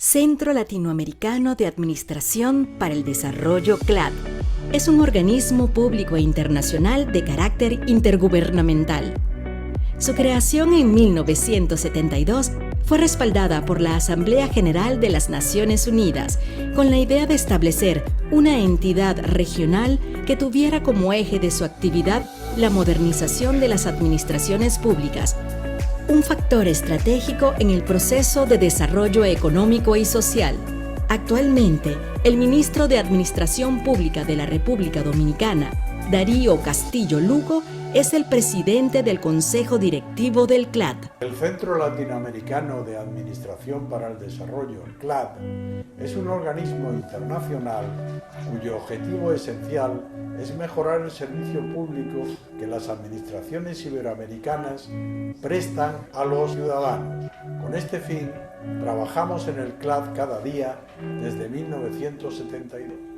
Centro Latinoamericano de Administración para el Desarrollo CLAD. Es un organismo público e internacional de carácter intergubernamental. Su creación en 1972 fue respaldada por la Asamblea General de las Naciones Unidas con la idea de establecer una entidad regional que tuviera como eje de su actividad la modernización de las administraciones públicas, un factor estratégico en el proceso de desarrollo económico y social. Actualmente, el ministro de Administración Pública de la República Dominicana, Darío Castillo Lugo, es el presidente del Consejo Directivo del CLAD. El Centro Latinoamericano de Administración para el Desarrollo, CLAD, es un organismo internacional cuyo objetivo esencial es mejorar el servicio público que las administraciones iberoamericanas prestan a los ciudadanos. Con este fin, trabajamos en el CLAD cada día desde 1972.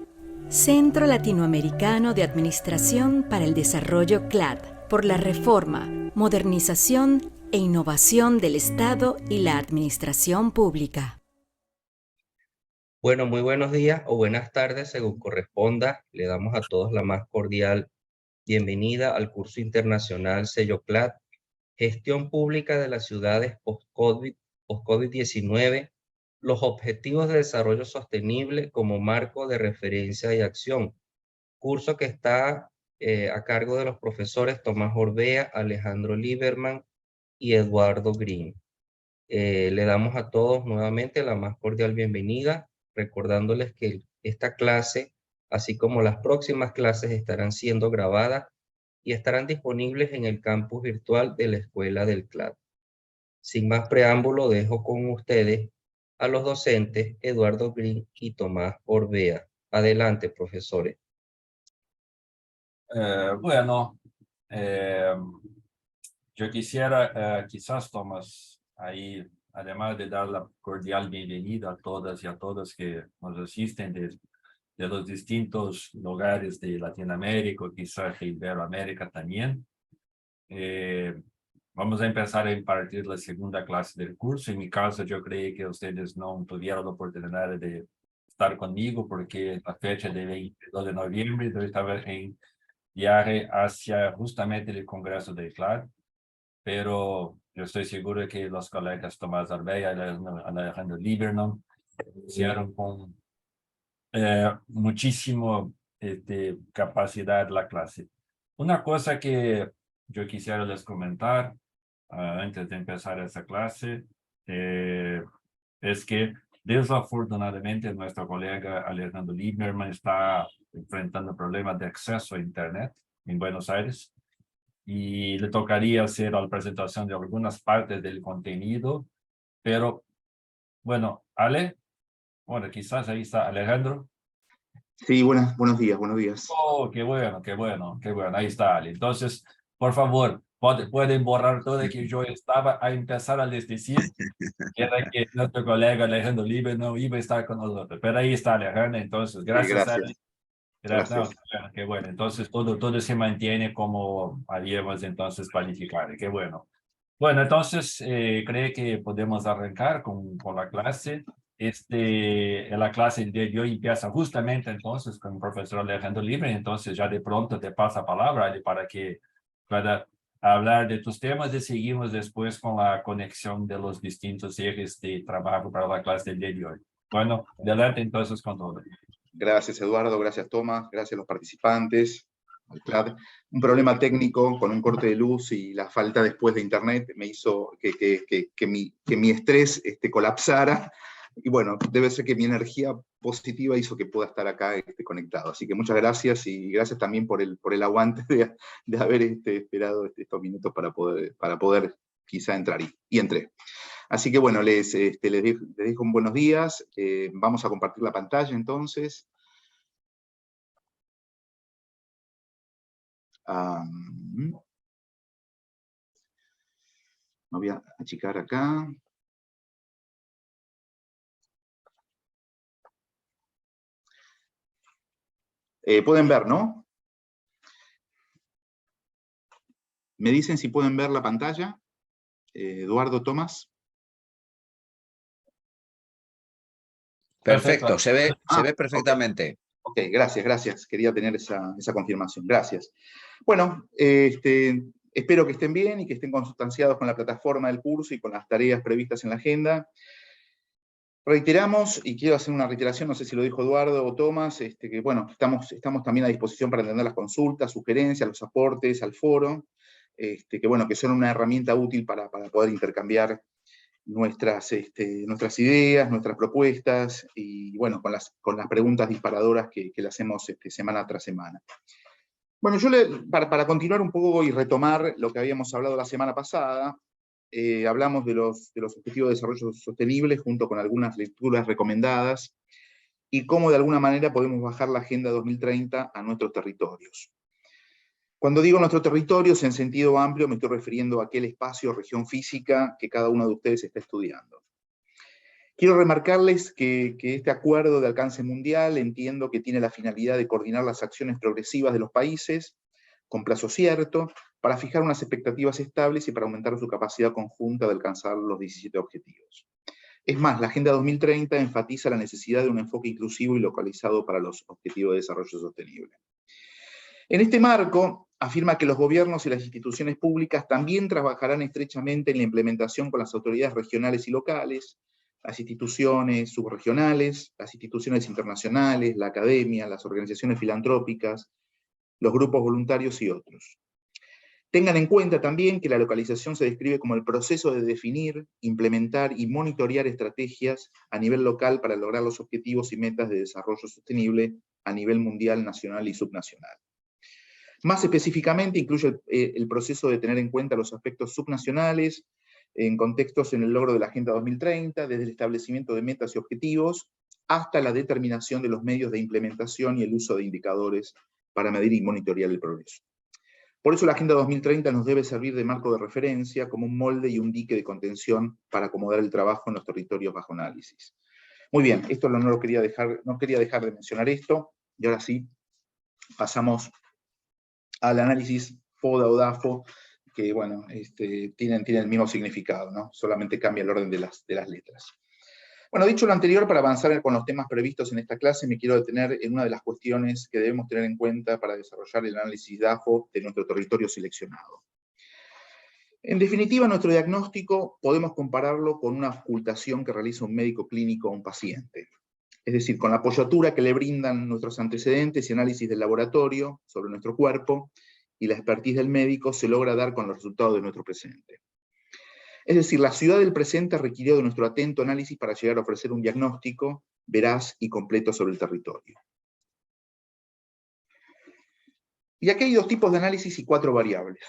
Centro Latinoamericano de Administración para el Desarrollo CLAD, por la reforma, modernización e innovación del Estado y la administración pública. Bueno, muy buenos días o buenas tardes, según corresponda. Le damos a todos la más cordial bienvenida al curso internacional Sello CLAD, Gestión Pública de las Ciudades post-COVID-19, los Objetivos de Desarrollo Sostenible como marco de referencia y acción. Curso que está a cargo de los profesores Tomás Orbea, Alejandro Lieberman y Eduardo Green. Le damos a todos nuevamente la más cordial bienvenida, recordándoles que esta clase, así como las próximas clases, estarán siendo grabadas y estarán disponibles en el campus virtual de la Escuela del CLAD. Sin más preámbulo, dejo con ustedes a los docentes Eduardo Green y Tomás Orbea. Adelante, profesores. Bueno, eh, yo quisiera, quizás, Tomás, ahí, además de dar la cordial bienvenida a todas y a todos que nos asisten de los distintos lugares de Latinoamérica, quizás de Iberoamérica también, vamos a empezar a impartir la segunda clase del curso. En mi caso, yo creí que ustedes no tuvieron la oportunidad de estar conmigo porque la fecha de 22 de noviembre yo estaba en viaje hacia justamente el Congreso del CLAD, pero yo estoy seguro que los colegas Tomás Orbea y Alejandro Lieberman hicieron con muchísimo capacidad la clase. Una cosa que yo quisiera les comentar antes de empezar esa clase es que desafortunadamente nuestro colega Alejandro Lieberman está enfrentando problemas de acceso a Internet en Buenos Aires y le tocaría hacer la presentación de algunas partes del contenido, pero bueno, bueno, quizás ahí está Alejandro. Sí, buenos días, buenos días. Oh, qué bueno, qué bueno, qué bueno, ahí está Ale. Entonces, por favor, pueden borrar todo que yo estaba a empezar a les decir que era que nuestro colega Alejandro Libre no iba a estar con nosotros, pero ahí está Alejandro, entonces, gracias a Gracias. No, qué bueno, entonces todo se mantiene como habíamos entonces planificado, qué bueno. Bueno, entonces creo que podemos arrancar con la clase. La clase de hoy empieza justamente entonces con el profesor Alejandro Libre, entonces ya de pronto te pasa la palabra para que pueda hablar de tus temas y seguimos después con la conexión de los distintos ejes de trabajo para la clase del día de hoy. Bueno, adelante entonces con todo. Gracias, Eduardo, gracias, Tomás, gracias a los participantes, al CLAD. Un problema técnico con un corte de luz y la falta después de internet me hizo que mi estrés colapsara. Y bueno, debe ser que mi energía positiva hizo que pueda estar acá conectado. Así que muchas gracias y gracias también por el aguante de haber esperado estos minutos para poder quizá entrar. Y entré. Así que bueno, les dejo un buenos días. Vamos a compartir la pantalla entonces. Me voy a achicar acá. Pueden ver, ¿no? ¿Me dicen si pueden ver la pantalla? Eduardo, Tomás. Perfecto, se ve Ok. perfectamente. Ok, gracias. Quería tener esa confirmación. Gracias. Bueno, espero que estén bien y que estén consustanciados con la plataforma del curso y con las tareas previstas en la agenda. Reiteramos, y quiero hacer una reiteración, no sé si lo dijo Eduardo o Tomás, que bueno, estamos también a disposición para atender las consultas, sugerencias, los aportes al foro, que bueno, que son una herramienta útil para poder intercambiar nuestras ideas, nuestras propuestas, y bueno, con las preguntas disparadoras que le hacemos semana tras semana. Bueno, para continuar un poco y retomar lo que habíamos hablado la semana pasada, hablamos de los objetivos de desarrollo sostenible junto con algunas lecturas recomendadas y cómo de alguna manera podemos bajar la Agenda 2030 a nuestros territorios. Cuando digo nuestro territorio, en sentido amplio, me estoy refiriendo a aquel espacio o región física que cada uno de ustedes está estudiando. Quiero remarcarles que este acuerdo de alcance mundial entiendo que tiene la finalidad de coordinar las acciones progresivas de los países con plazo cierto, para fijar unas expectativas estables y para aumentar su capacidad conjunta de alcanzar los 17 objetivos. Es más, la Agenda 2030 enfatiza la necesidad de un enfoque inclusivo y localizado para los objetivos de desarrollo sostenible. En este marco, afirma que los gobiernos y las instituciones públicas también trabajarán estrechamente en la implementación con las autoridades regionales y locales, las instituciones subregionales, las instituciones internacionales, la academia, las organizaciones filantrópicas, los grupos voluntarios y otros. Tengan en cuenta también que la localización se describe como el proceso de definir, implementar y monitorear estrategias a nivel local para lograr los objetivos y metas de desarrollo sostenible a nivel mundial, nacional y subnacional. Más específicamente, incluye el proceso de tener en cuenta los aspectos subnacionales en contextos en el logro de la Agenda 2030, desde el establecimiento de metas y objetivos, hasta la determinación de los medios de implementación y el uso de indicadores para medir y monitorear el progreso. Por eso la Agenda 2030 nos debe servir de marco de referencia, como un molde y un dique de contención para acomodar el trabajo en los territorios bajo análisis. Muy bien, esto no quería dejar de mencionar esto, y ahora sí, pasamos al análisis FODA o DAFO, que bueno, tienen el mismo significado, ¿no? Solamente cambia el orden de las letras. Bueno, dicho lo anterior, para avanzar con los temas previstos en esta clase, me quiero detener en una de las cuestiones que debemos tener en cuenta para desarrollar el análisis DAFO de nuestro territorio seleccionado. En definitiva, nuestro diagnóstico podemos compararlo con una ocultación que realiza un médico clínico a un paciente. Es decir, con la apoyatura que le brindan nuestros antecedentes y análisis del laboratorio sobre nuestro cuerpo, y la expertise del médico se logra dar con los resultados de nuestro presente. Es decir, la ciudad del presente requirió de nuestro atento análisis para llegar a ofrecer un diagnóstico veraz y completo sobre el territorio. Y aquí hay dos tipos de análisis y 4 variables.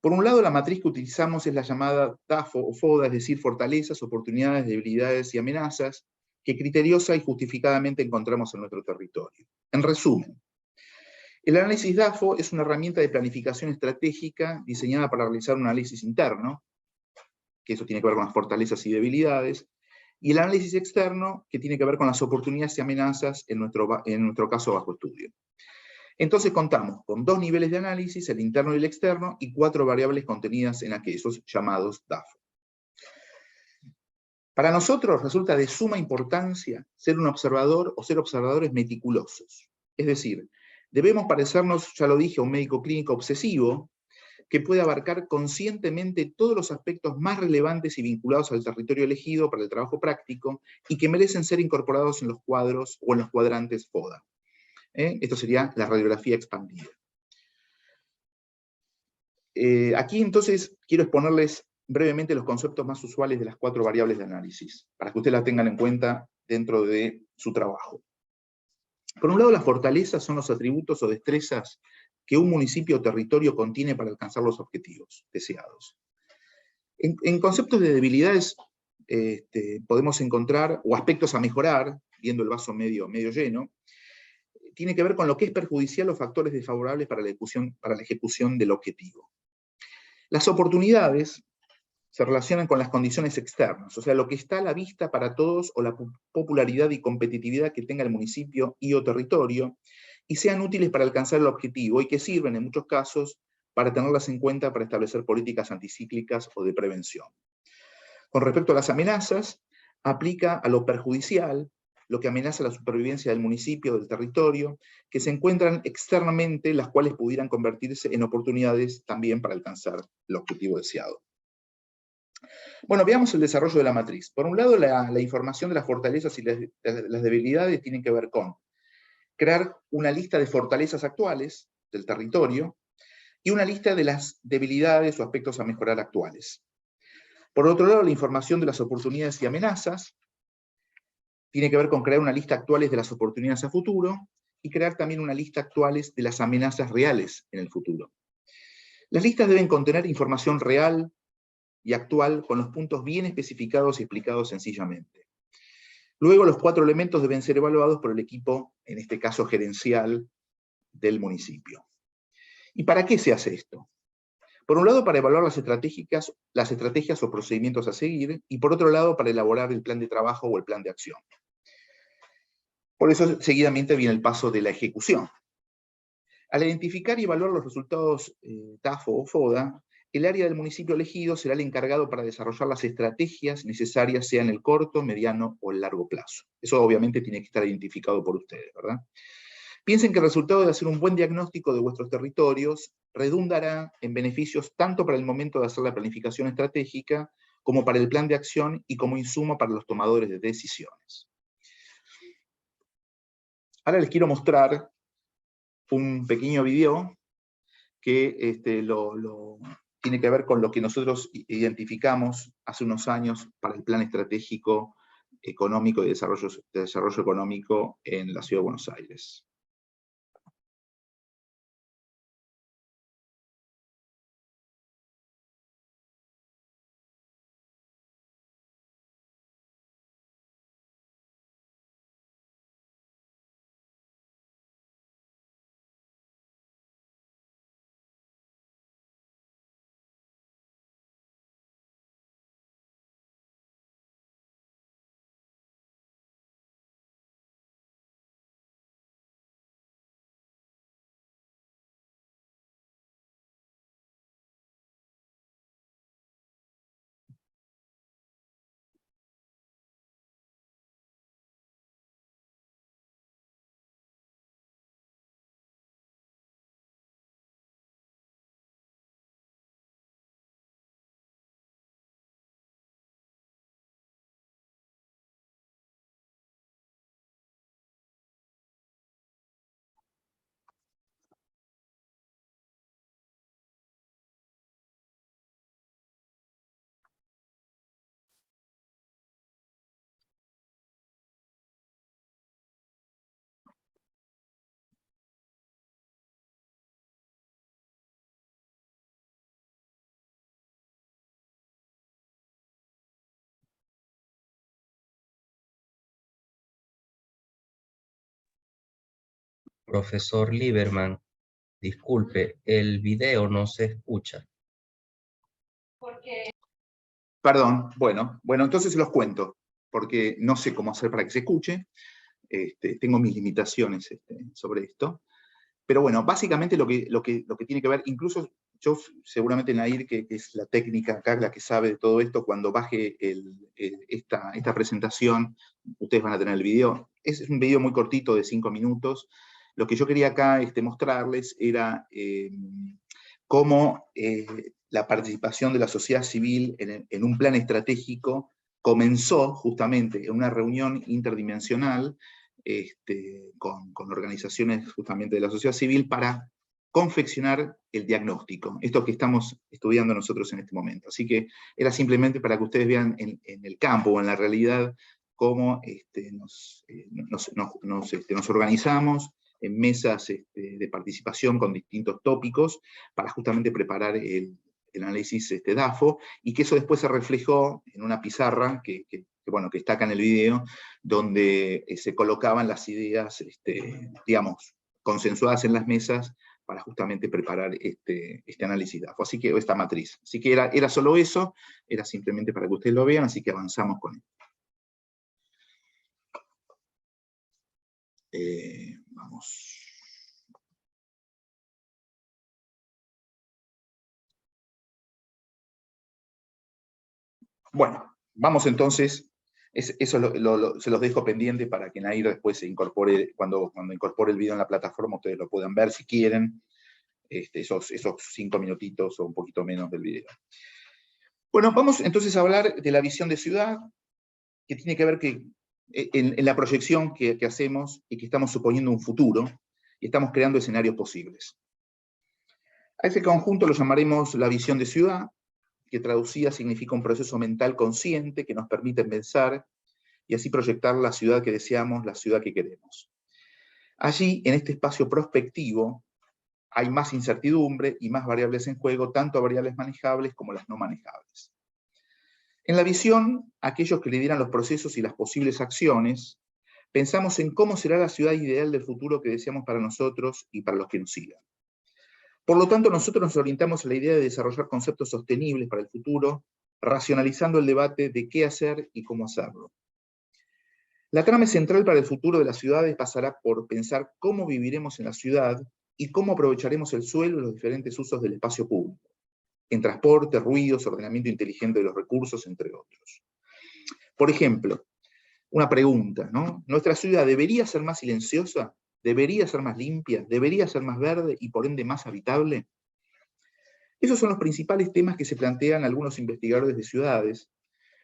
Por un lado, la matriz que utilizamos es la llamada DAFO o FODA, es decir, fortalezas, oportunidades, debilidades y amenazas, que criteriosa y justificadamente encontramos en nuestro territorio. En resumen, el análisis DAFO es una herramienta de planificación estratégica diseñada para realizar un análisis interno, que eso tiene que ver con las fortalezas y debilidades, y el análisis externo, que tiene que ver con las oportunidades y amenazas, en nuestro caso bajo estudio. Entonces contamos con 2 niveles de análisis, el interno y el externo, y 4 variables contenidas en aquellos llamados DAFO. Para nosotros resulta de suma importancia ser un observador o ser observadores meticulosos. Es decir, debemos parecernos, ya lo dije, a un médico clínico obsesivo, que puede abarcar conscientemente todos los aspectos más relevantes y vinculados al territorio elegido para el trabajo práctico y que merecen ser incorporados en los cuadros o en los cuadrantes FODA. Esto sería la radiografía expandida. Aquí entonces quiero exponerles brevemente los conceptos más usuales de las 4 variables de análisis, para que ustedes las tengan en cuenta dentro de su trabajo. Por un lado, las fortalezas son los atributos o destrezas que un municipio o territorio contiene para alcanzar los objetivos deseados. En conceptos de debilidades podemos encontrar, o aspectos a mejorar, viendo el vaso medio lleno, tiene que ver con lo que es perjudicial o factores desfavorables para la ejecución del objetivo. Las oportunidades se relacionan con las condiciones externas, o sea, lo que está a la vista para todos o la popularidad y competitividad que tenga el municipio y o territorio, y sean útiles para alcanzar el objetivo y que sirven en muchos casos para tenerlas en cuenta para establecer políticas anticíclicas o de prevención. Con respecto a las amenazas, aplica a lo perjudicial, lo que amenaza la supervivencia del municipio, del territorio, que se encuentran externamente, las cuales pudieran convertirse en oportunidades también para alcanzar el objetivo deseado. Bueno, veamos el desarrollo de la matriz. Por un lado, la información de las fortalezas y las debilidades tienen que ver con crear una lista de fortalezas actuales del territorio y una lista de las debilidades o aspectos a mejorar actuales. Por otro lado, la información de las oportunidades y amenazas tiene que ver con crear una lista actuales de las oportunidades a futuro y crear también una lista actuales de las amenazas reales en el futuro. Las listas deben contener información real y actual con los puntos bien especificados y explicados sencillamente. Luego, los 4 elementos deben ser evaluados por el equipo, en este caso gerencial, del municipio. ¿Y para qué se hace esto? Por un lado, para evaluar las estrategias o procedimientos a seguir, y por otro lado, para elaborar el plan de trabajo o el plan de acción. Por eso, seguidamente viene el paso de la ejecución. Al identificar y evaluar los resultados TAFO o FODA, el área del municipio elegido será el encargado para desarrollar las estrategias necesarias, sea en el corto, mediano o el largo plazo. Eso obviamente tiene que estar identificado por ustedes, ¿verdad? Piensen que el resultado de hacer un buen diagnóstico de vuestros territorios redundará en beneficios tanto para el momento de hacer la planificación estratégica, como para el plan de acción y como insumo para los tomadores de decisiones. Ahora les quiero mostrar un pequeño video que tiene que ver con lo que nosotros identificamos hace unos años para el Plan Estratégico Económico y de Desarrollo Económico en la Ciudad de Buenos Aires. Profesor Lieberman, disculpe, el video no se escucha. Perdón, bueno, entonces se los cuento, porque no sé cómo hacer para que se escuche. Tengo mis limitaciones sobre esto. Pero bueno, básicamente lo que tiene que ver, incluso yo seguramente Nair, que es la técnica acá, la que sabe de todo esto, cuando baje esta presentación, ustedes van a tener el video. Es un video muy cortito de 5 minutos. Lo que yo quería acá mostrarles era cómo la participación de la sociedad civil en un plan estratégico comenzó justamente en una reunión interdimensional con organizaciones justamente de la sociedad civil para confeccionar el diagnóstico, esto que estamos estudiando nosotros en este momento. Así que era simplemente para que ustedes vean en el campo o en la realidad cómo nos organizamos en mesas de participación con distintos tópicos para justamente preparar el análisis DAFO, y que eso después se reflejó en una pizarra que está acá en el video, donde se colocaban las ideas, digamos, consensuadas en las mesas para justamente preparar este análisis DAFO, así que esta matriz. Así que era solo eso, era simplemente para que ustedes lo vean, así que avanzamos con esto. Vamos. Bueno, vamos entonces Eso se los dejo pendiente para que Nair después se incorpore, cuando incorpore el video en la plataforma, ustedes lo puedan ver si quieren, esos 5 minutitos o un poquito menos del video. Bueno, vamos entonces a hablar de la visión de ciudad, que tiene que ver en la proyección que hacemos y que estamos suponiendo un futuro, y estamos creando escenarios posibles. A ese conjunto lo llamaremos la visión de ciudad, que traducida significa un proceso mental consciente que nos permite pensar y así proyectar la ciudad que deseamos, la ciudad que queremos. Allí, en este espacio prospectivo, hay más incertidumbre y más variables en juego, tanto variables manejables como las no manejables. En la visión, aquellos que lideran los procesos y las posibles acciones, pensamos en cómo será la ciudad ideal del futuro que deseamos para nosotros y para los que nos sigan. Por lo tanto, nosotros nos orientamos a la idea de desarrollar conceptos sostenibles para el futuro, racionalizando el debate de qué hacer y cómo hacerlo. La trama central para el futuro de las ciudades pasará por pensar cómo viviremos en la ciudad y cómo aprovecharemos el suelo y los diferentes usos del espacio público, en transporte, ruidos, ordenamiento inteligente de los recursos, entre otros. Por ejemplo, una pregunta, ¿no? ¿Nuestra ciudad debería ser más silenciosa? ¿Debería ser más limpia? ¿Debería ser más verde y por ende más habitable? Esos son los principales temas que se plantean algunos investigadores de ciudades,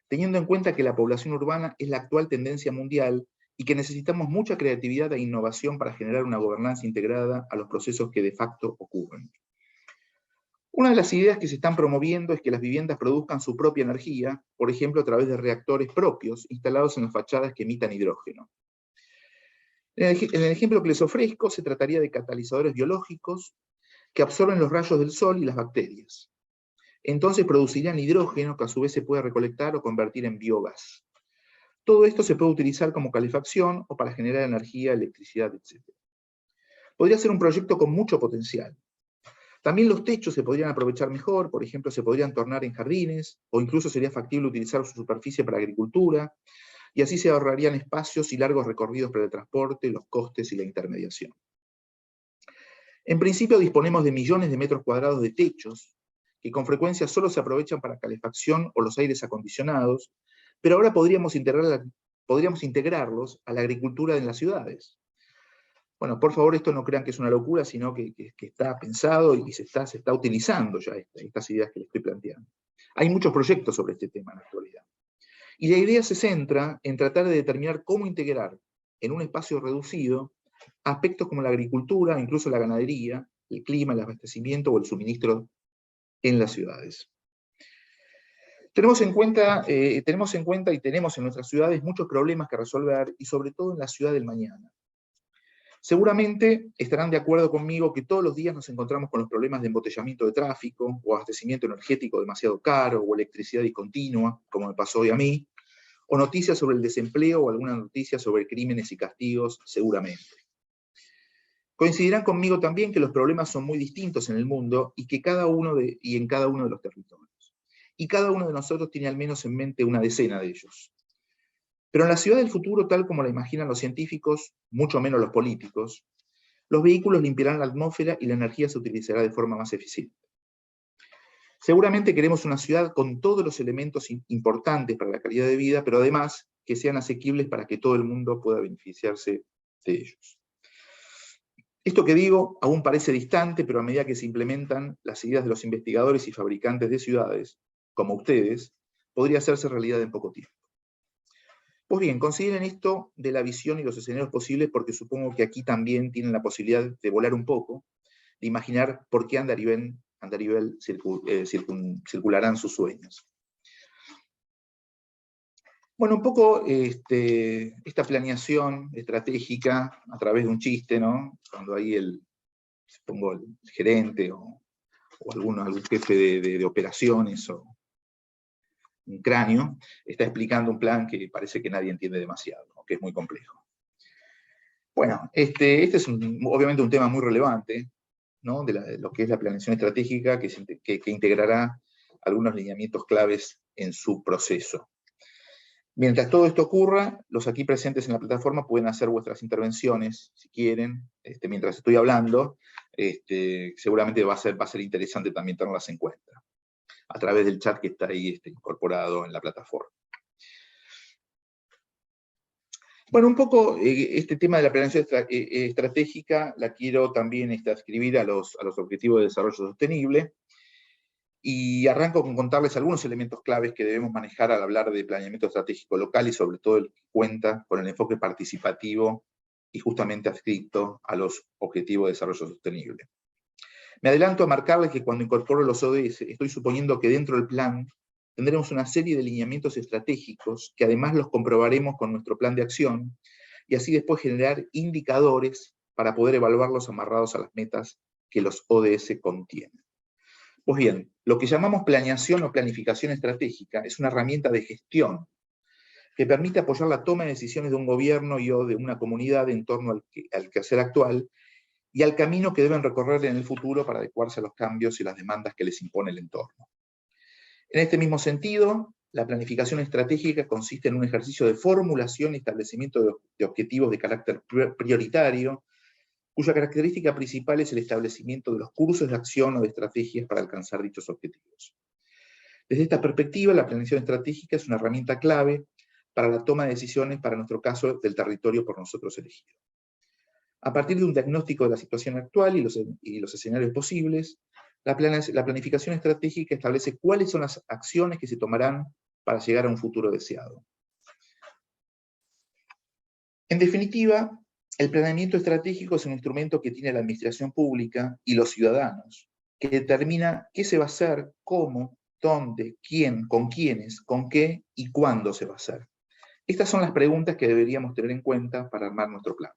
teniendo en cuenta que la población urbana es la actual tendencia mundial y que necesitamos mucha creatividad e innovación para generar una gobernanza integrada a los procesos que de facto ocurren. Una de las ideas que se están promoviendo es que las viviendas produzcan su propia energía, por ejemplo a través de reactores propios instalados en las fachadas que emitan hidrógeno. En el ejemplo que les ofrezco, se trataría de catalizadores biológicos que absorben los rayos del sol y las bacterias. Entonces producirían hidrógeno que a su vez se puede recolectar o convertir en biogás. Todo esto se puede utilizar como calefacción o para generar energía, electricidad, etc. Podría ser un proyecto con mucho potencial. También los techos se podrían aprovechar mejor, por ejemplo, se podrían tornar en jardines, o incluso sería factible utilizar su superficie para agricultura, y así se ahorrarían espacios y largos recorridos para el transporte, los costes y la intermediación. En principio disponemos de millones de metros cuadrados de techos, que con frecuencia solo se aprovechan para calefacción o los aires acondicionados, pero ahora podríamos integrarlos a la agricultura en las ciudades. Bueno, por favor, esto no crean que es una locura, sino que está pensado y se está utilizando ya estas ideas que les estoy planteando. Hay muchos proyectos sobre este tema en la actualidad. Y la idea se centra en tratar de determinar cómo integrar en un espacio reducido aspectos como la agricultura, incluso la ganadería, el clima, el abastecimiento o el suministro en las ciudades. Tenemos en cuenta y tenemos en nuestras ciudades muchos problemas que resolver, y sobre todo en la ciudad del mañana. Seguramente estarán de acuerdo conmigo que todos los días nos encontramos con los problemas de embotellamiento de tráfico, o abastecimiento energético demasiado caro, o electricidad discontinua, como me pasó hoy a mí, o noticias sobre el desempleo, o alguna noticia sobre crímenes y castigos, seguramente. Coincidirán conmigo también que los problemas son muy distintos en el mundo y en cada uno de los territorios. Y cada uno de nosotros tiene al menos en mente una decena de ellos. Pero en la ciudad del futuro, tal como la imaginan los científicos, mucho menos los políticos, los vehículos limpiarán la atmósfera y la energía se utilizará de forma más eficiente. Seguramente queremos una ciudad con todos los elementos importantes para la calidad de vida, pero además que sean asequibles para que todo el mundo pueda beneficiarse de ellos. Esto que digo aún parece distante, pero a medida que se implementan las ideas de los investigadores y fabricantes de ciudades, como ustedes, podría hacerse realidad en poco tiempo. Pues bien, consideren esto de la visión y los escenarios posibles, porque supongo que aquí también tienen la posibilidad de volar un poco, de imaginar por qué Andarivel circularán sus sueños. Bueno, un poco esta planeación estratégica a través de un chiste, ¿no? Cuando ahí supongo el gerente o algún jefe de operaciones o un cráneo, está explicando un plan que parece que nadie entiende demasiado, ¿no? Que es muy complejo. Bueno, este es obviamente un tema muy relevante, ¿no? De lo que es la planeación estratégica, que integrará algunos lineamientos claves en su proceso. Mientras todo esto ocurra, los aquí presentes en la plataforma pueden hacer vuestras intervenciones, si quieren, mientras estoy hablando. Seguramente va a ser interesante también tenerlas en cuenta, a través del chat que está ahí incorporado en la plataforma. Bueno, un poco este tema de la planeación estratégica la quiero también adscribir a los Objetivos de Desarrollo Sostenible, y arranco con contarles algunos elementos claves que debemos manejar al hablar de planeamiento estratégico local, y sobre todo el que cuenta con el enfoque participativo y justamente adscrito a los Objetivos de Desarrollo Sostenible. Me adelanto a marcarles que cuando incorporo los ODS, estoy suponiendo que dentro del plan tendremos una serie de lineamientos estratégicos que además los comprobaremos con nuestro plan de acción, y así después generar indicadores para poder evaluarlos amarrados a las metas que los ODS contienen. Pues bien, lo que llamamos planeación o planificación estratégica es una herramienta de gestión que permite apoyar la toma de decisiones de un gobierno y o de una comunidad en torno al quehacer actual y al camino que deben recorrer en el futuro para adecuarse a los cambios y las demandas que les impone el entorno. En este mismo sentido, la planificación estratégica consiste en un ejercicio de formulación y establecimiento de objetivos de carácter prioritario, cuya característica principal es el establecimiento de los cursos de acción o de estrategias para alcanzar dichos objetivos. Desde esta perspectiva, la planeación estratégica es una herramienta clave para la toma de decisiones, para nuestro caso, del territorio por nosotros elegido. A partir de un diagnóstico de la situación actual y los escenarios posibles, la planificación estratégica establece cuáles son las acciones que se tomarán para llegar a un futuro deseado. En definitiva, el planeamiento estratégico es un instrumento que tiene la administración pública y los ciudadanos, que determina qué se va a hacer, cómo, dónde, quién, con quiénes, con qué y cuándo se va a hacer. Estas son las preguntas que deberíamos tener en cuenta para armar nuestro plan.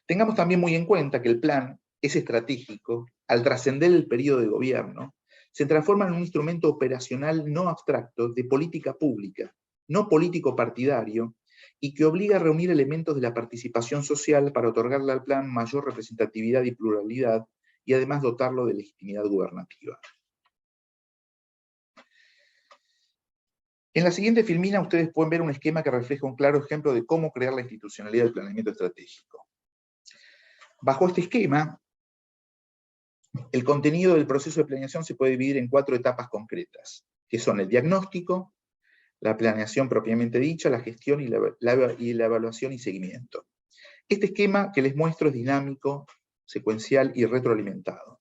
Tengamos también muy en cuenta que el plan es estratégico. Al trascender el periodo de gobierno, se transforma en un instrumento operacional no abstracto de política pública, no político partidario, y que obliga a reunir elementos de la participación social para otorgarle al plan mayor representatividad y pluralidad, y además dotarlo de legitimidad gubernativa. En la siguiente filmina ustedes pueden ver un esquema que refleja un claro ejemplo de cómo crear la institucionalidad del planeamiento estratégico. Bajo este esquema, el contenido del proceso de planeación se puede dividir en 4 etapas concretas, que son el diagnóstico, la planeación propiamente dicha, la gestión y la evaluación y seguimiento. Este esquema que les muestro es dinámico, secuencial y retroalimentado.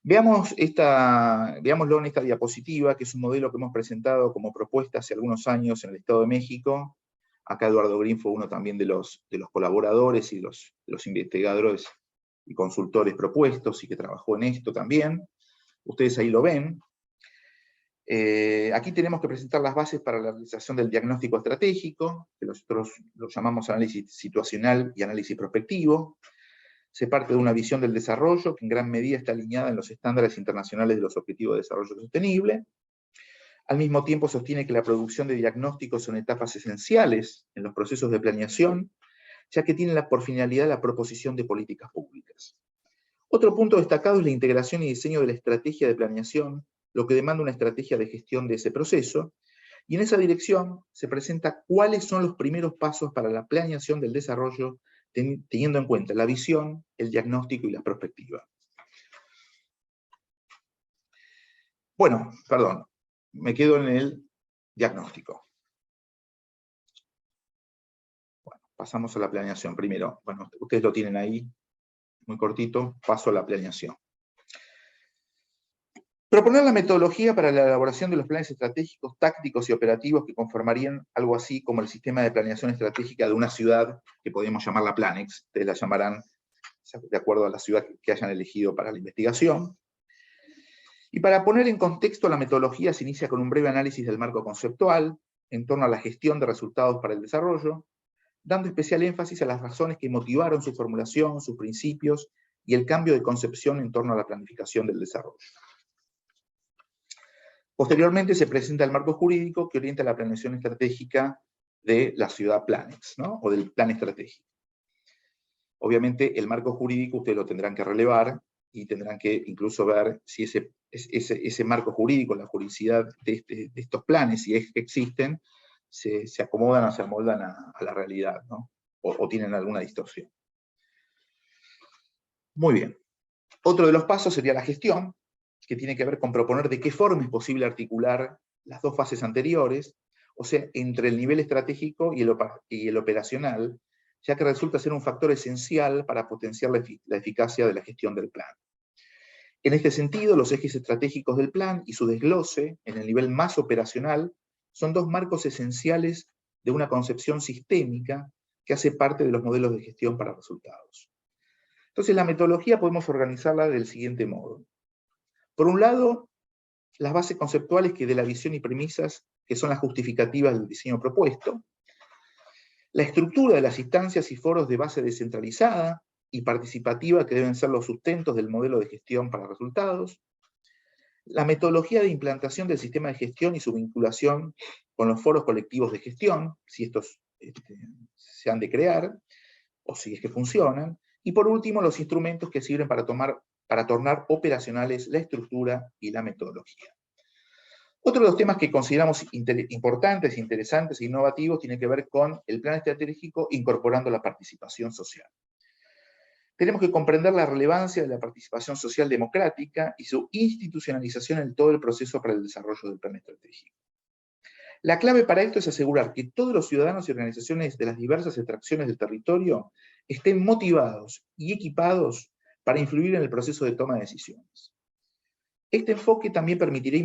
Veámoslo en esta diapositiva, que es un modelo que hemos presentado como propuesta hace algunos años en el Estado de México. Acá Eduardo Green fue uno también de los colaboradores y los investigadores y consultores propuestos, y que trabajó en esto también. Ustedes ahí lo ven. Aquí tenemos que presentar las bases para la realización del diagnóstico estratégico, que nosotros lo llamamos análisis situacional y análisis prospectivo. Se parte de una visión del desarrollo que en gran medida está alineada en los estándares internacionales de los Objetivos de Desarrollo Sostenible. Al mismo tiempo sostiene que la producción de diagnósticos son etapas esenciales en los procesos de planeación, ya que tienen por finalidad la proposición de políticas públicas. Otro punto destacado es la integración y diseño de la estrategia de planeación, lo que demanda una estrategia de gestión de ese proceso, y en esa dirección se presenta cuáles son los primeros pasos para la planeación del desarrollo, teniendo en cuenta la visión, el diagnóstico y la perspectiva. Bueno, perdón, me quedo en el diagnóstico. Bueno, pasamos a la planeación primero. Bueno, ustedes lo tienen ahí, muy cortito, paso a la planeación. Proponer la metodología para la elaboración de los planes estratégicos, tácticos y operativos que conformarían algo así como el sistema de planeación estratégica de una ciudad, que podríamos llamarla Planex. Ustedes la llamarán de acuerdo a la ciudad que hayan elegido para la investigación. Y para poner en contexto la metodología se inicia con un breve análisis del marco conceptual en torno a la gestión de resultados para el desarrollo, dando especial énfasis a las razones que motivaron su formulación, sus principios y el cambio de concepción en torno a la planificación del desarrollo. Posteriormente se presenta el marco jurídico que orienta la planeación estratégica de la ciudad Planex, ¿no? O del plan estratégico. Obviamente el marco jurídico ustedes lo tendrán que relevar y tendrán que incluso ver si ese marco jurídico, la juridicidad de estos planes, si es que existen, se acomodan o se amoldan a la realidad, ¿no? O tienen alguna distorsión. Muy bien. Otro de los pasos sería la gestión, que tiene que ver con proponer de qué forma es posible articular las 2 fases anteriores, o sea, entre el nivel estratégico y el operacional, ya que resulta ser un factor esencial para potenciar la eficacia de la gestión del plan. En este sentido, los ejes estratégicos del plan y su desglose en el nivel más operacional son dos marcos esenciales de una concepción sistémica que hace parte de los modelos de gestión para resultados. Entonces, la metodología podemos organizarla del siguiente modo. Por un lado, las bases conceptuales que de la visión y premisas que son las justificativas del diseño propuesto, la estructura de las instancias y foros de base descentralizada y participativa que deben ser los sustentos del modelo de gestión para resultados, la metodología de implantación del sistema de gestión y su vinculación con los foros colectivos de gestión, si estos se han de crear, o si es que funcionan, y por último los instrumentos que sirven para tornar operacionales la estructura y la metodología. Otro de los temas que consideramos importantes, interesantes e innovativos tiene que ver con el plan estratégico incorporando la participación social. Tenemos que comprender la relevancia de la participación social democrática y su institucionalización en todo el proceso para el desarrollo del plan estratégico. La clave para esto es asegurar que todos los ciudadanos y organizaciones de las diversas extracciones del territorio estén motivados y equipados para influir en el proceso de toma de decisiones. Este enfoque también permitirá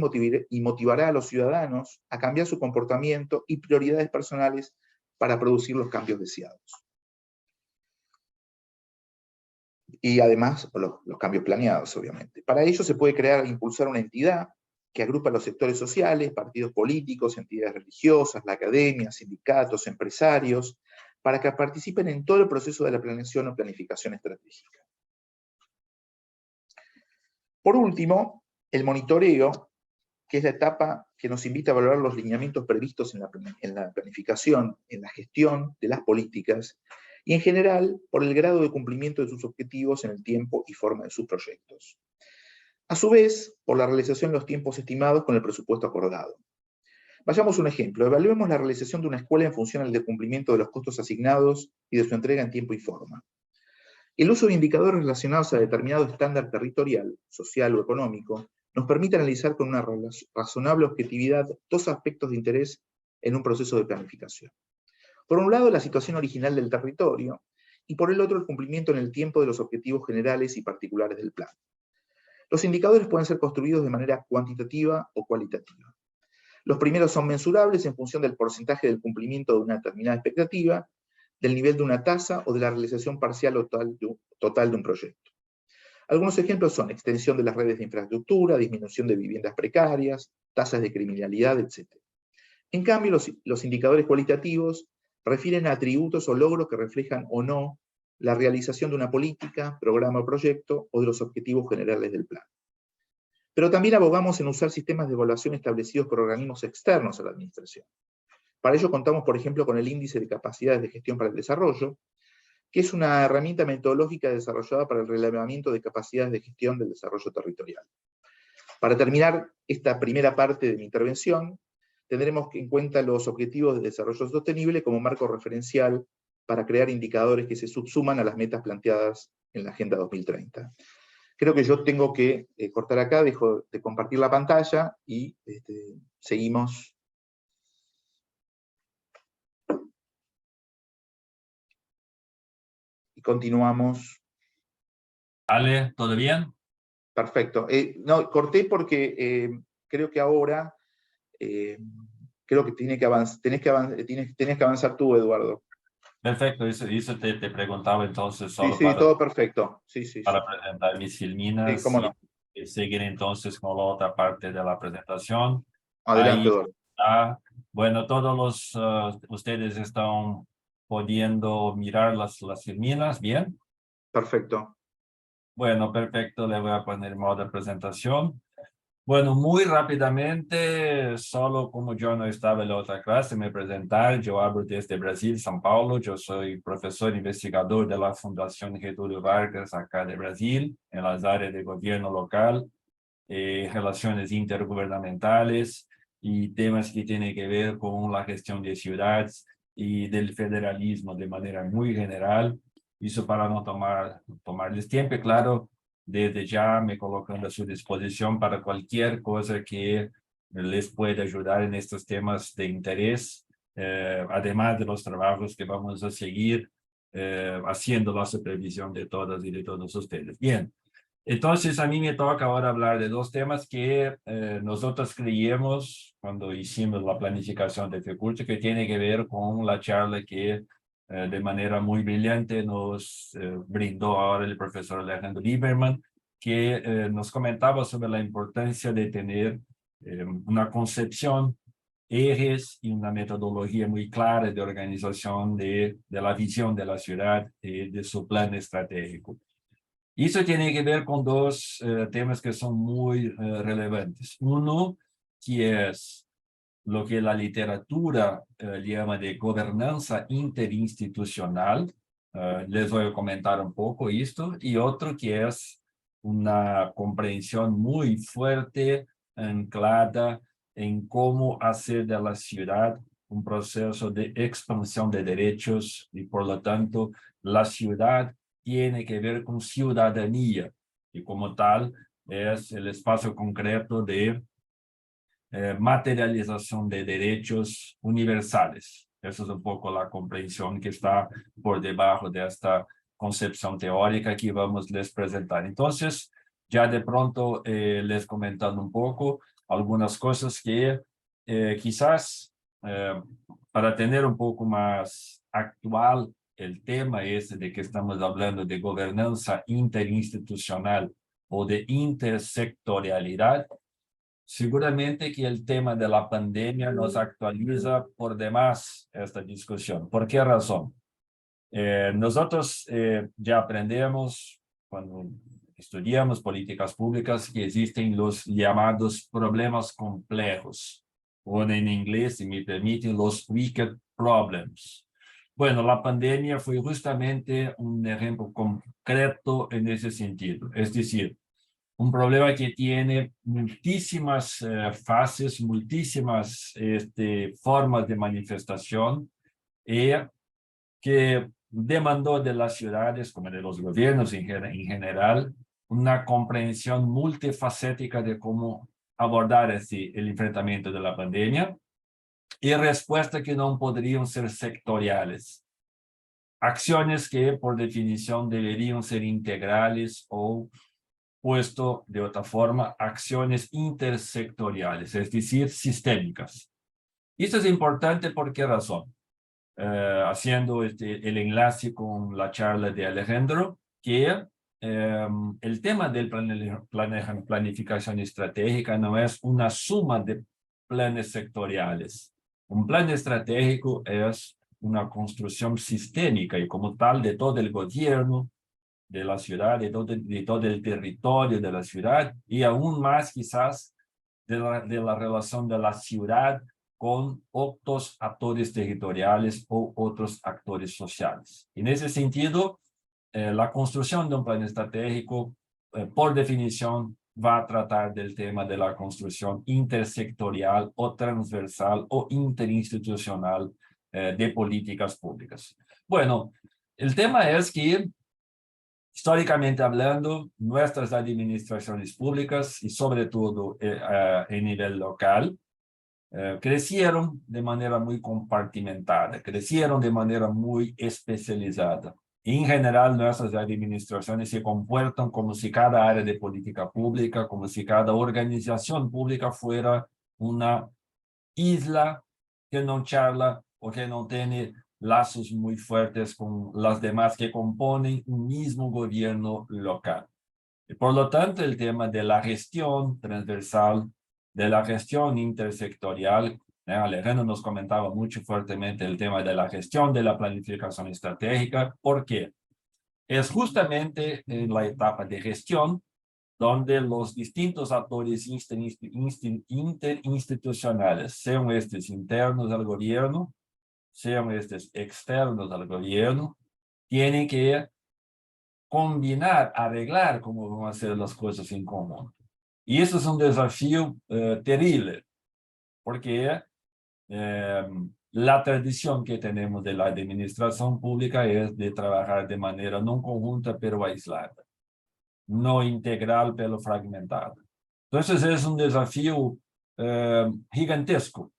y motivará a los ciudadanos a cambiar su comportamiento y prioridades personales para producir los cambios deseados. Y además, los cambios planeados, obviamente. Para ello se puede crear e impulsar una entidad que agrupa a los sectores sociales, partidos políticos, entidades religiosas, la academia, sindicatos, empresarios, para que participen en todo el proceso de la planeación o planificación estratégica. Por último, el monitoreo, que es la etapa que nos invita a valorar los lineamientos previstos en la planificación, en la gestión de las políticas, y en general por el grado de cumplimiento de sus objetivos en el tiempo y forma de sus proyectos. A su vez, por la realización de los tiempos estimados con el presupuesto acordado. Vayamos a un ejemplo. Evaluemos la realización de una escuela en función del cumplimiento de los costos asignados y de su entrega en tiempo y forma. El uso de indicadores relacionados a determinado estándar territorial, social o económico nos permite analizar con una razonable objetividad dos aspectos de interés en un proceso de planificación. Por un lado, la situación original del territorio, y por el otro, el cumplimiento en el tiempo de los objetivos generales y particulares del plan. Los indicadores pueden ser construidos de manera cuantitativa o cualitativa. Los primeros son mensurables en función del porcentaje del cumplimiento de una determinada expectativa, del nivel de una tasa o de la realización parcial o total de un proyecto. Algunos ejemplos son extensión de las redes de infraestructura, disminución de viviendas precarias, tasas de criminalidad, etc. En cambio, los indicadores cualitativos refieren a atributos o logros que reflejan o no la realización de una política, programa o proyecto, o de los objetivos generales del plan. Pero también abogamos en usar sistemas de evaluación establecidos por organismos externos a la administración. Para ello contamos, por ejemplo, con el Índice de Capacidades de Gestión para el Desarrollo, que es una herramienta metodológica desarrollada para el relevamiento de capacidades de gestión del desarrollo territorial. Para terminar esta primera parte de mi intervención, tendremos en cuenta los objetivos de desarrollo sostenible como marco referencial para crear indicadores que se subsuman a las metas planteadas en la Agenda 2030. Creo que yo tengo que cortar acá, dejo de compartir la pantalla y seguimos. Y continuamos. Ale, ¿todo bien? Perfecto. No, corté porque creo que ahora creo que tenés que avanzar tú, Eduardo. Perfecto, eso te preguntaba entonces Sí, solo sí, todo perfecto. Sí, sí, para sí. presentar mis Sí, filminas cómo no. y seguir entonces con la otra parte de la presentación. Adelante, Ahí Eduardo. está. Bueno, todos ustedes están pudiendo mirar las filminas, ¿bien? Perfecto. Bueno, perfecto, le voy a poner modo de presentación. Bueno, muy rápidamente, solo como yo no estaba en la otra clase, me presentar. Yo hablo desde Brasil, São Paulo. Yo soy profesor investigador de la Fundación Getúlio Vargas, acá de Brasil, en las áreas de gobierno local, relaciones intergubernamentales y temas que tienen que ver con la gestión de ciudades y del federalismo de manera muy general. Eso para no tomarles tiempo, claro. Desde ya me colocando a su disposición para cualquier cosa que les puede ayudar en estos temas de interés, además de los trabajos que vamos a seguir haciendo la supervisión de todas y de todos ustedes. Bien, entonces a mí me toca ahora hablar de dos temas que nosotros creíamos cuando hicimos la planificación de este curso, que tiene que ver con la charla que de manera muy brillante nos brindó ahora el profesor Alejandro Lieberman, que nos comentaba sobre la importancia de tener una concepción, ejes y una metodología muy clara de organización de la visión de la ciudad y de su plan estratégico. Y eso tiene que ver con dos temas que son muy relevantes. Uno, que es lo que la literatura llama de gobernanza interinstitucional. Les voy a comentar un poco esto. Y otro que es una comprensión muy fuerte, anclada en cómo hacer de la ciudad un proceso de expansión de derechos y, por lo tanto, la ciudad tiene que ver con ciudadanía y, como tal, es el espacio concreto de materialización de derechos universales. Esa es un poco la comprensión que está por debajo de esta concepción teórica que vamos a les presentar. Entonces, ya de pronto les comentando un poco algunas cosas que quizás para tener un poco más actual el tema ese de que estamos hablando de gobernanza interinstitucional o de intersectorialidad, seguramente que el tema de la pandemia nos actualiza por demás esta discusión. ¿Por qué razón? Nosotros ya aprendemos cuando estudiamos políticas públicas que existen los llamados problemas complejos, o en inglés, si me permiten, los wicked problems. Bueno, la pandemia fue justamente un ejemplo concreto en ese sentido. Es decir, un problema que tiene muchísimas fases, muchísimas formas de manifestación y que demandó de las ciudades, como de los gobiernos en general, una comprensión multifacética de cómo abordar el enfrentamiento de la pandemia y respuestas que no podrían ser sectoriales. Acciones que, por definición, deberían ser integrales o, puesto de otra forma, acciones intersectoriales, es decir, sistémicas. Y esto es importante ¿por qué razón? Haciendo el enlace con la charla de Alejandro, que el tema del planificación estratégica no es una suma de planes sectoriales. Un plan estratégico es una construcción sistémica y como tal de todo el gobierno, de la ciudad, de todo el territorio de la ciudad y aún más quizás de la relación de la ciudad con otros actores territoriales o otros actores sociales. En ese sentido, la construcción de un plan estratégico, por definición, va a tratar del tema de la construcción intersectorial o transversal o interinstitucional de políticas públicas. Bueno, el tema es que, históricamente hablando, nuestras administraciones públicas y sobre todo en nivel local, crecieron de manera muy compartimentada, crecieron de manera muy especializada. En general, nuestras administraciones se comportan como si cada área de política pública, como si cada organización pública fuera una isla que no charla o que no tiene lazos muy fuertes con las demás que componen un mismo gobierno local. Y por lo tanto, el tema de la gestión transversal, de la gestión intersectorial, Alejandro nos comentaba mucho fuertemente el tema de la gestión de la planificación estratégica. ¿Por qué? Es justamente en la etapa de gestión donde los distintos actores interinstitucionales, sean estos internos al gobierno, sean estos externos al gobierno, tienen que combinar, arreglar cómo vamos a hacer las cosas en común. Y eso es un desafío terrible, porque la tradición que tenemos de la administración pública es de trabajar de manera no conjunta, pero aislada, no integral, pero fragmentada. Entonces es un desafío gigantesco,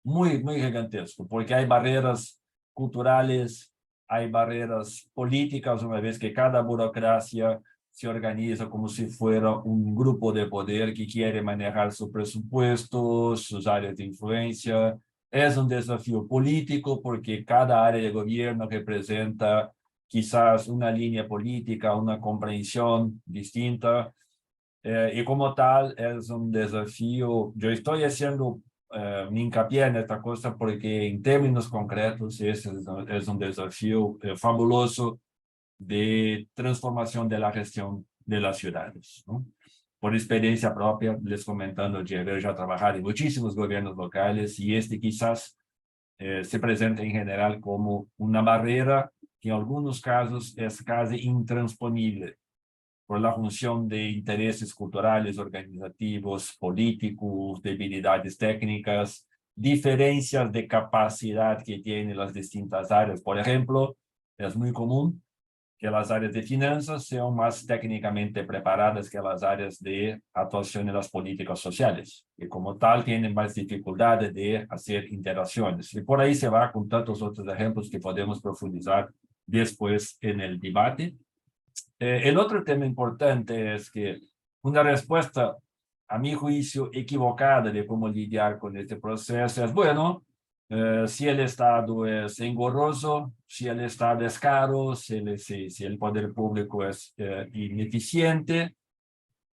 muy gigantesco, porque hay barreras culturales, hay barreras políticas, una vez que cada burocracia se organiza como si fuera un grupo de poder que quiere manejar su presupuesto, sus áreas de influencia. Es un desafío político porque cada área de gobierno representa quizás una línea política, una comprensión distinta. Y como tal, es un desafío. Yo estoy haciendo mi hincapié en esta cosa porque en términos concretos ese es un desafío fabuloso de transformación de la gestión de las ciudades, ¿no? Por experiencia propia, les comentando de haber ya trabajado en muchísimos gobiernos locales y quizás se presenta en general como una barrera que en algunos casos es casi intransponible por la función de intereses culturales, organizativos, políticos, debilidades técnicas, diferencias de capacidad que tienen las distintas áreas. Por ejemplo, es muy común que las áreas de finanzas sean más técnicamente preparadas que las áreas de actuación en las políticas sociales, y como tal tienen más dificultades de hacer interacciones. Y por ahí se va con tantos otros ejemplos que podemos profundizar después en el debate. El otro tema importante es que una respuesta, a mi juicio, equivocada de cómo lidiar con este proceso es, bueno, si el Estado es engorroso, si el Estado es caro, si el poder público es ineficiente,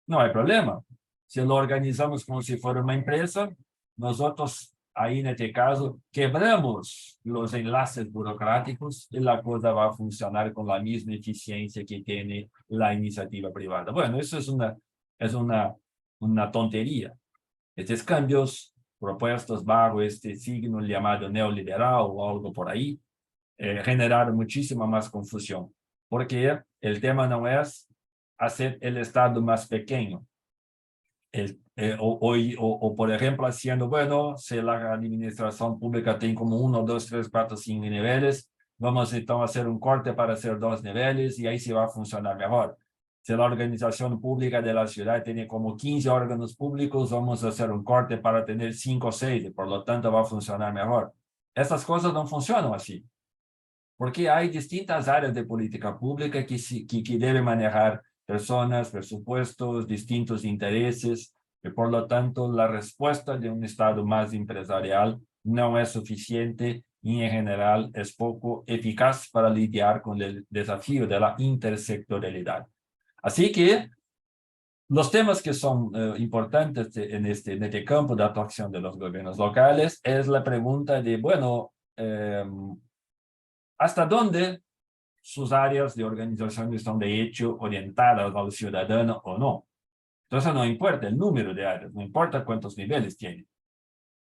no hay problema. Si lo organizamos como si fuera una empresa, nosotros ahí en este caso quebramos los enlaces burocráticos y la cosa va a funcionar con la misma eficiencia que tiene la iniciativa privada. Bueno, eso es una tontería. Estos cambios propuestos bajo este signo llamado neoliberal o algo por ahí generaron muchísima más confusión, porque el tema no es hacer el Estado más pequeño, o, por ejemplo, haciendo, bueno, si la administración pública tiene como 1, 2, 3, 4, 5 niveles, vamos entonces a hacer un corte para hacer 2 niveles y ahí se va a funcionar mejor. Si la organización pública de la ciudad tiene como 15 órganos públicos, vamos a hacer un corte para tener 5 o 6 y por lo tanto va a funcionar mejor. Estas cosas no funcionan así, porque hay distintas áreas de política pública que deben manejar personas, presupuestos, distintos intereses, y por lo tanto la respuesta de un Estado más empresarial no es suficiente y en general es poco eficaz para lidiar con el desafío de la intersectorialidad. Así que los temas que son importantes en este campo de actuación de los gobiernos locales es la pregunta de, bueno, ¿hasta dónde sus áreas de organización están de hecho orientadas al ciudadano o no? Entonces no importa el número de áreas, no importa cuántos niveles tienen.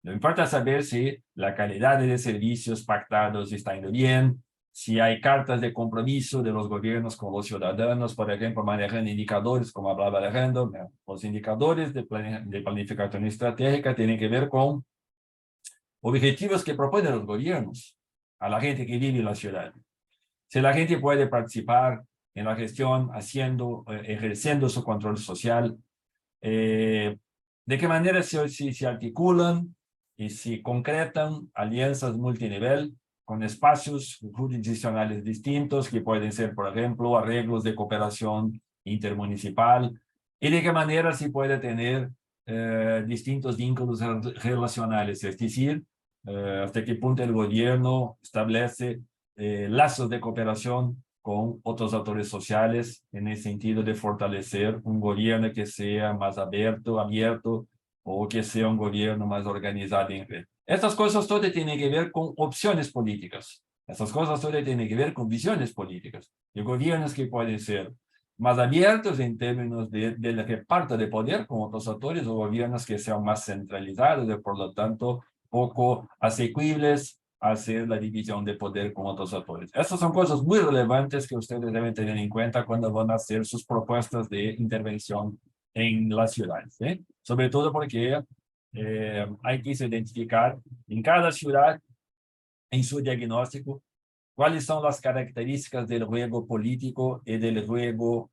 No importa saber si la calidad de servicios pactados está yendo bien, si hay cartas de compromiso de los gobiernos con los ciudadanos, por ejemplo, manejan indicadores, como hablaba Alejandro. Los indicadores de planificación estratégica tienen que ver con objetivos que proponen los gobiernos a la gente que vive en la ciudad. Si la gente puede participar en la gestión, ejerciendo su control social, de qué manera se articulan y se concretan alianzas multinivel con espacios jurisdiccionales distintos que pueden ser, por ejemplo, arreglos de cooperación intermunicipal, y de qué manera se puede tener distintos vínculos relacionales, es decir, hasta qué punto el gobierno establece lazos de cooperación con otros actores sociales en el sentido de fortalecer un gobierno que sea más abierto, o que sea un gobierno más organizado en red. Estas cosas todas tienen que ver con opciones políticas. Estas cosas todas tienen que ver con visiones políticas. De gobiernos que pueden ser más abiertos en términos del reparto de poder con otros actores, o gobiernos que sean más centralizados y por lo tanto poco asequibles a hacer la división de poder con otros actores. Estas son cosas muy relevantes que ustedes deben tener en cuenta cuando van a hacer sus propuestas de intervención en las ciudades, ¿eh? Sobre todo porque hay que identificar en cada ciudad, en su diagnóstico, cuáles son las características del juego político y del juego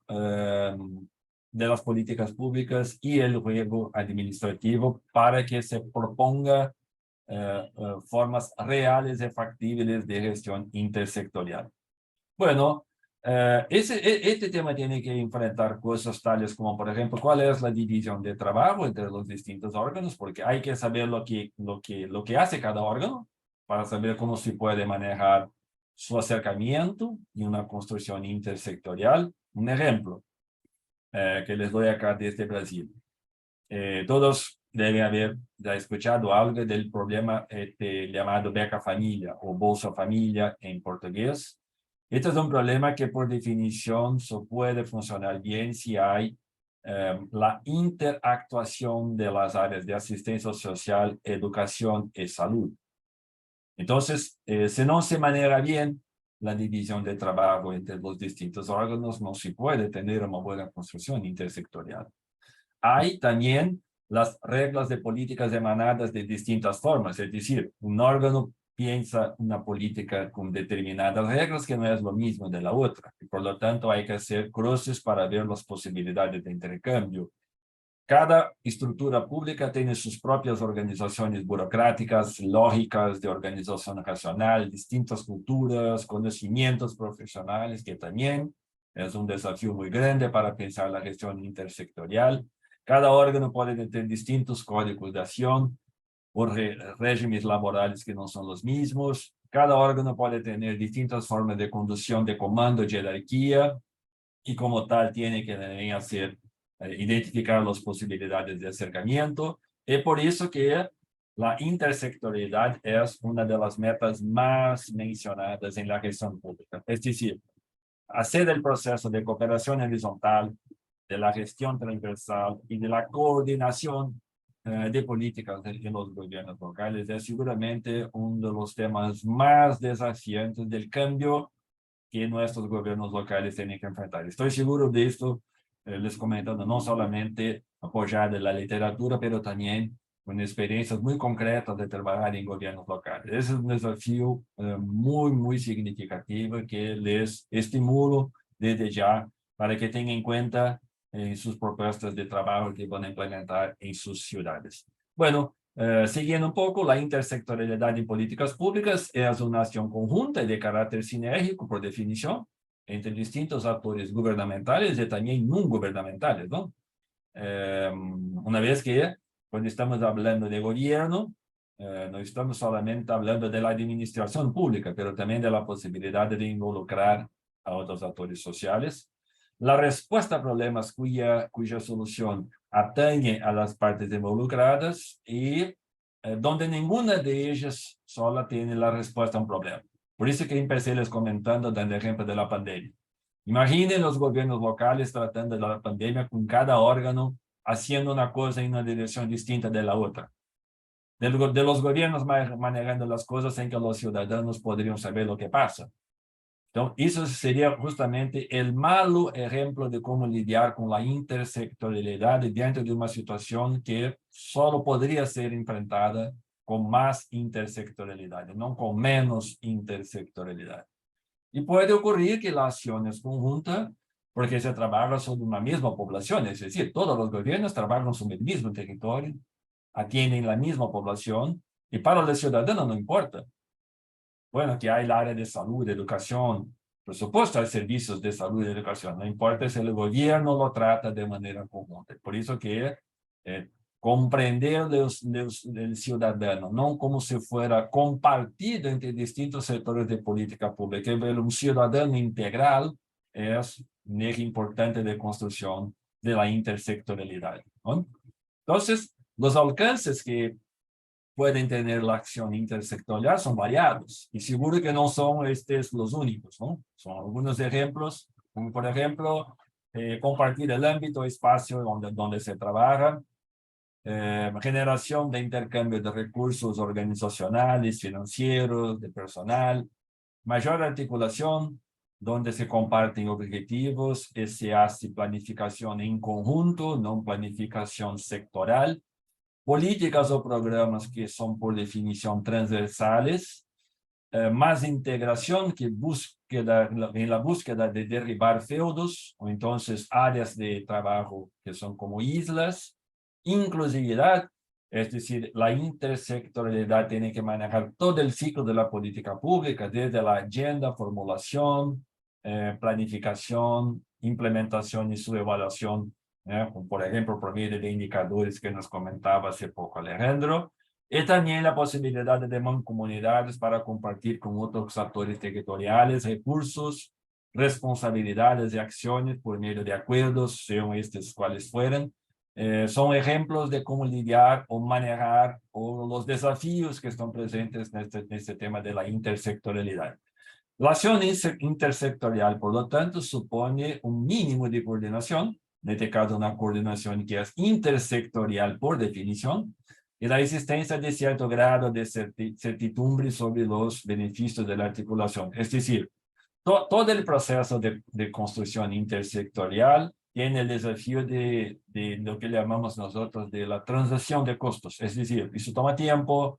de las políticas públicas y el juego administrativo para que se proponga formas reales y factibles de gestión intersectorial. Bueno, este tema tiene que enfrentar cosas tales como, por ejemplo, cuál es la división de trabajo entre los distintos órganos, porque hay que saber lo que hace cada órgano para saber cómo se puede manejar su acercamiento y una construcción intersectorial. Un ejemplo que les doy acá desde Brasil. Todos deben haber ya escuchado algo del problema llamado Beca Familia o Bolsa Familia en portugués. Este es un problema que por definición solo puede funcionar bien si hay la interactuación de las áreas de asistencia social, educación y salud. Entonces, si no se maneja bien la división de trabajo entre los distintos órganos, no se puede tener una buena construcción intersectorial. Hay también las reglas de políticas emanadas de distintas formas, es decir, un órgano piensa una política con determinadas reglas que no es lo mismo de la otra, y por lo tanto hay que hacer cruces para ver las posibilidades de intercambio. Cada estructura pública tiene sus propias organizaciones burocráticas, lógicas de organización racional, distintas culturas, conocimientos profesionales, que también es un desafío muy grande para pensar la gestión intersectorial. Cada órgano puede tener distintos códigos de acción o regímenes laborales que no son los mismos. Cada órgano puede tener distintas formas de conducción de comando y jerarquía, y como tal tiene que también hacer identificar las posibilidades de acercamiento. Es por eso que la intersectorialidad es una de las metas más mencionadas en la gestión pública. Es decir, hacer el proceso de cooperación horizontal, de la gestión transversal y de la coordinación de políticas en los gobiernos locales es seguramente uno de los temas más desafiantes del cambio que nuestros gobiernos locales tienen que enfrentar. Estoy seguro de esto, les comentando, no solamente apoyar la literatura, pero también con experiencias muy concretas de trabajar en gobiernos locales. Ese es un desafío muy significativo que les estimulo desde ya para que tengan en cuenta en sus propuestas de trabajo que van a implementar en sus ciudades. Bueno, siguiendo un poco, la intersectorialidad en políticas públicas es una acción conjunta y de carácter sinérgico, por definición, entre distintos actores gubernamentales y también no gubernamentales, ¿no? Una vez que, cuando estamos hablando de gobierno, no estamos solamente hablando de la administración pública, pero también de la posibilidad de involucrar a otros actores sociales. La respuesta a problemas cuya solución atañe a las partes involucradas y donde ninguna de ellas sola tiene la respuesta a un problema. Por eso que empecé les comentando, dando ejemplo de la pandemia. Imaginen los gobiernos locales tratando de la pandemia con cada órgano haciendo una cosa en una dirección distinta de la otra. De los gobiernos manejando las cosas en que los ciudadanos podrían saber lo que pasa. Entonces, eso sería justamente el malo ejemplo de cómo lidiar con la intersectorialidad dentro de una situación que solo podría ser enfrentada con más intersectorialidad, no con menos intersectorialidad. Y puede ocurrir que la acción es conjunta porque se trabaja sobre una misma población, es decir, todos los gobiernos trabajan sobre el mismo territorio, atienden la misma población, y para los ciudadanos no importa. Bueno, que hay el área de salud, de educación, por supuesto hay servicios de salud y educación, no importa si el gobierno lo trata de manera conjunta. Por eso que comprender el ciudadano, no como si fuera compartido entre distintos sectores de política pública, ver un ciudadano integral es un eje importante de construcción de la intersectorialidad, ¿no? Entonces, los alcances que pueden tener la acción intersectorial son variados y seguro que no son los únicos, ¿no? Son algunos ejemplos, como por ejemplo, compartir el ámbito, espacio donde se trabaja, generación de intercambio de recursos organizacionales, financieros, de personal, mayor articulación, donde se comparten objetivos y se hace planificación en conjunto, no planificación sectoral, políticas o programas que son por definición transversales, más integración que en la búsqueda de derribar feudos, o entonces áreas de trabajo que son como islas, inclusividad, es decir, la intersectorialidad tiene que manejar todo el ciclo de la política pública, desde la agenda, formulación, planificación, implementación y su evaluación, como por ejemplo, por medio de indicadores que nos comentaba hace poco Alejandro, y también la posibilidad de mancomunidades para compartir con otros actores territoriales recursos, responsabilidades y acciones por medio de acuerdos, sean estos cuales fueran. Son ejemplos de cómo lidiar o manejar o los desafíos que están presentes en este tema de la intersectorialidad. La acción intersectorial, por lo tanto, supone un mínimo de coordinación, en este caso una coordinación que es intersectorial por definición, y la existencia de cierto grado de certidumbre sobre los beneficios de la articulación. Es decir, todo el proceso de construcción intersectorial tiene el desafío de lo que llamamos nosotros de la transacción de costos. Es decir, eso toma tiempo,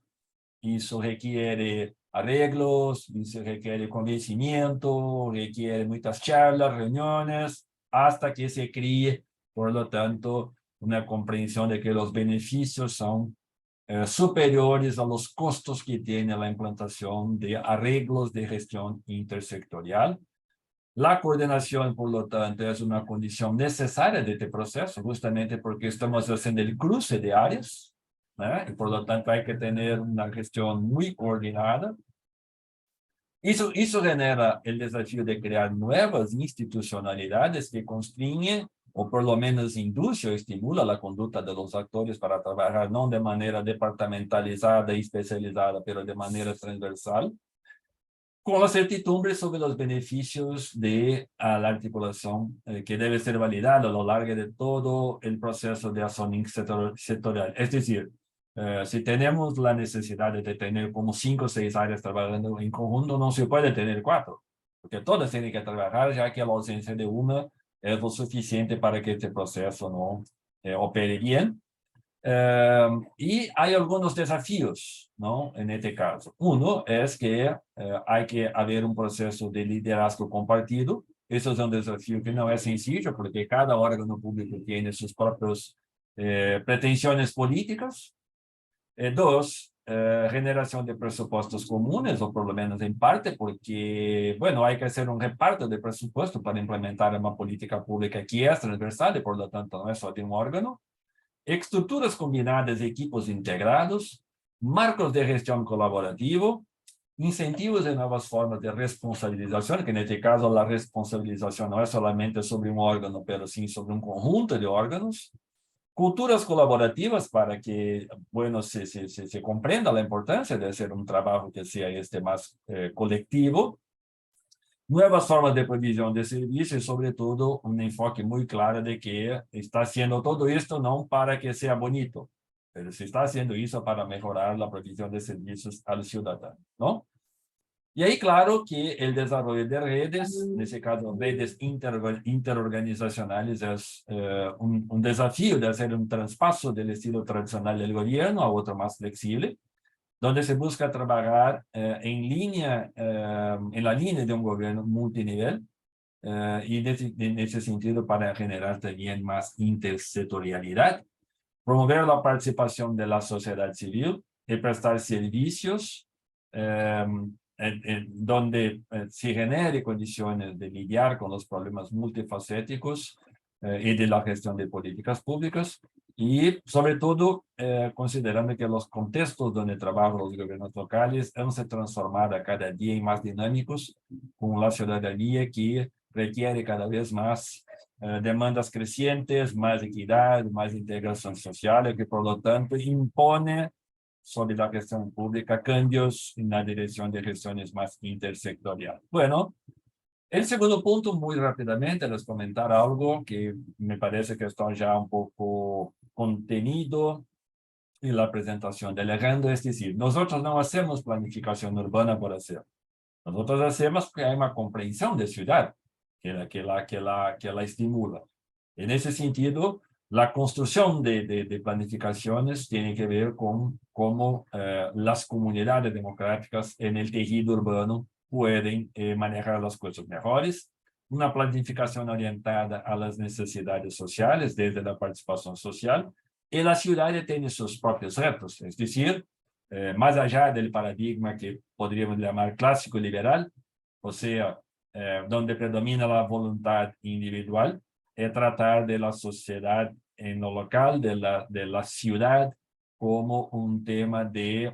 eso requiere arreglos, eso requiere convencimiento, requiere muchas charlas, reuniones, hasta que se críe, por lo tanto, una comprensión de que los beneficios son superiores a los costos que tiene la implantación de arreglos de gestión intersectorial. La coordinación, por lo tanto, es una condición necesaria de este proceso, justamente porque estamos haciendo el cruce de áreas, y por lo tanto hay que tener una gestión muy coordinada. Eso genera el desafío de crear nuevas institucionalidades que constriñen o por lo menos induce o estimula la conducta de los actores para trabajar no de manera departamentalizada y especializada, pero de manera transversal, con la certidumbre sobre los beneficios de la articulación que debe ser validada a lo largo de todo el proceso de acción sectorial. Es decir, si tenemos la necesidad de tener como 5 o 6 áreas trabajando en conjunto, no se puede tener 4, porque todas tienen que trabajar, ya que la ausencia de una es lo suficiente para que este proceso no opere bien. Y hay algunos desafíos, ¿no? En este caso. Uno es que hay que haber un proceso de liderazgo compartido. Eso es un desafío que no es sencillo, porque cada órgano público tiene sus propias pretensiones políticas. Dos, generación de presupuestos comunes, o por lo menos en parte, porque, bueno, hay que hacer un reparto de presupuesto para implementar una política pública que es transversal y por lo tanto no es solo de un órgano. Estructuras combinadas de equipos integrados, marcos de gestión colaborativo, incentivos de nuevas formas de responsabilización, que en este caso la responsabilización no es solamente sobre un órgano, pero sí sobre un conjunto de órganos. Culturas colaborativas para que, bueno, se comprenda la importancia de hacer un trabajo que sea más colectivo. Nuevas formas de provisión de servicios y sobre todo un enfoque muy claro de que está haciendo todo esto no para que sea bonito, pero se está haciendo eso para mejorar la provisión de servicios al ciudadano, ¿no? Y ahí claro que el desarrollo de redes, en ese caso redes interorganizacionales, es un desafío de hacer un traspaso del estilo tradicional del gobierno a otro más flexible, donde se busca trabajar en la línea de un gobierno multinivel, y en ese sentido para generar también más intersectorialidad, promover la participación de la sociedad civil y prestar servicios donde se genere condiciones de lidiar con los problemas multifacéticos y de la gestión de políticas públicas. Y sobre todo, considerando que los contextos donde trabajan los gobiernos locales han se transformado cada día en más dinámicos, con la ciudadanía que requiere cada vez más demandas crecientes, más equidad, más integración social, y que por lo tanto impone sobre la gestión pública cambios en la dirección de gestiones más intersectoriales. Bueno, el segundo punto, muy rápidamente, les comentar algo que me parece que está ya un poco contenido en la presentación de Alejandro, es decir, nosotros no hacemos planificación urbana por hacer. Nosotros hacemos porque hay una comprensión de ciudad que la estimula. En ese sentido, La construcción de planificaciones tiene que ver con cómo las comunidades democráticas en el tejido urbano pueden manejar las cosas mejores. Una planificación orientada a las necesidades sociales desde la participación social. Y la ciudad tiene sus propios retos, es decir, más allá del paradigma que podríamos llamar clásico liberal, o sea, donde predomina la voluntad individual, es tratar de la sociedad en lo local, de la ciudad, como un tema de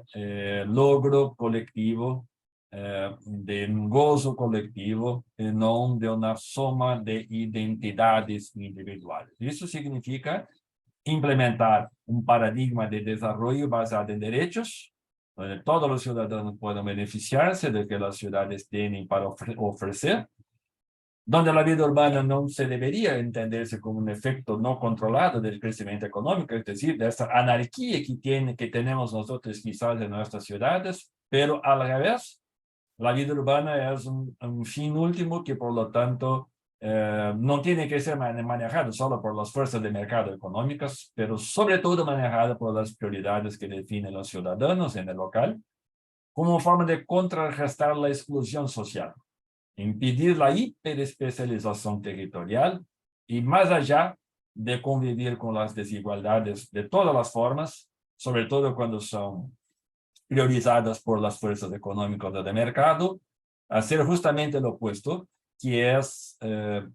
logro colectivo, de un gozo colectivo, y no de una suma de identidades individuales. Eso significa implementar un paradigma de desarrollo basado en derechos, donde todos los ciudadanos puedan beneficiarse de que las ciudades tienen para ofrecer, donde la vida urbana no se debería entenderse como un efecto no controlado del crecimiento económico, es decir, de esta anarquía que tenemos nosotros quizás en nuestras ciudades, pero al revés, la vida urbana es un fin último que por lo tanto no tiene que ser manejado solo por las fuerzas de mercado económicas, pero sobre todo manejado por las prioridades que definen los ciudadanos en el local, como forma de contrarrestar la exclusión social, impedir la hiperespecialización territorial y más allá de convivir con las desigualdades de todas las formas, sobre todo cuando son priorizadas por las fuerzas económicas del mercado, hacer justamente lo opuesto, que es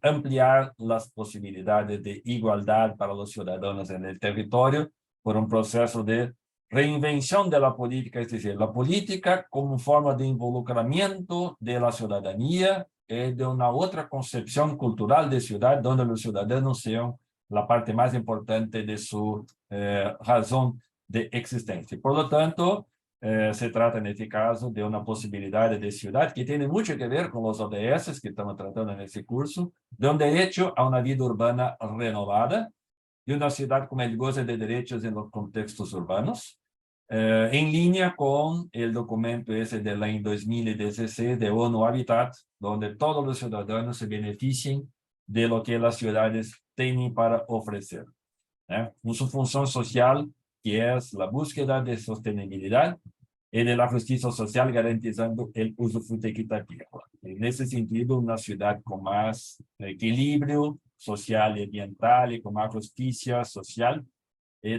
ampliar las posibilidades de igualdad para los ciudadanos en el territorio por un proceso de reinvención de la política, es decir, la política como forma de involucramiento de la ciudadanía y de una otra concepción cultural de ciudad donde los ciudadanos sean la parte más importante de su razón de existencia. Por lo tanto, se trata en este caso de una posibilidad de ciudad que tiene mucho que ver con los ODS que estamos tratando en este curso, de un derecho a una vida urbana renovada y una ciudad con el goce de derechos en los contextos urbanos, en línea con el documento ese del año 2016 de ONU Habitat, donde todos los ciudadanos se beneficien de lo que las ciudades tienen para ofrecer. Su función social, que es la búsqueda de sostenibilidad y de la justicia social garantizando el usufructo equitativo. En ese sentido, una ciudad con más equilibrio social y ambiental y con más justicia social,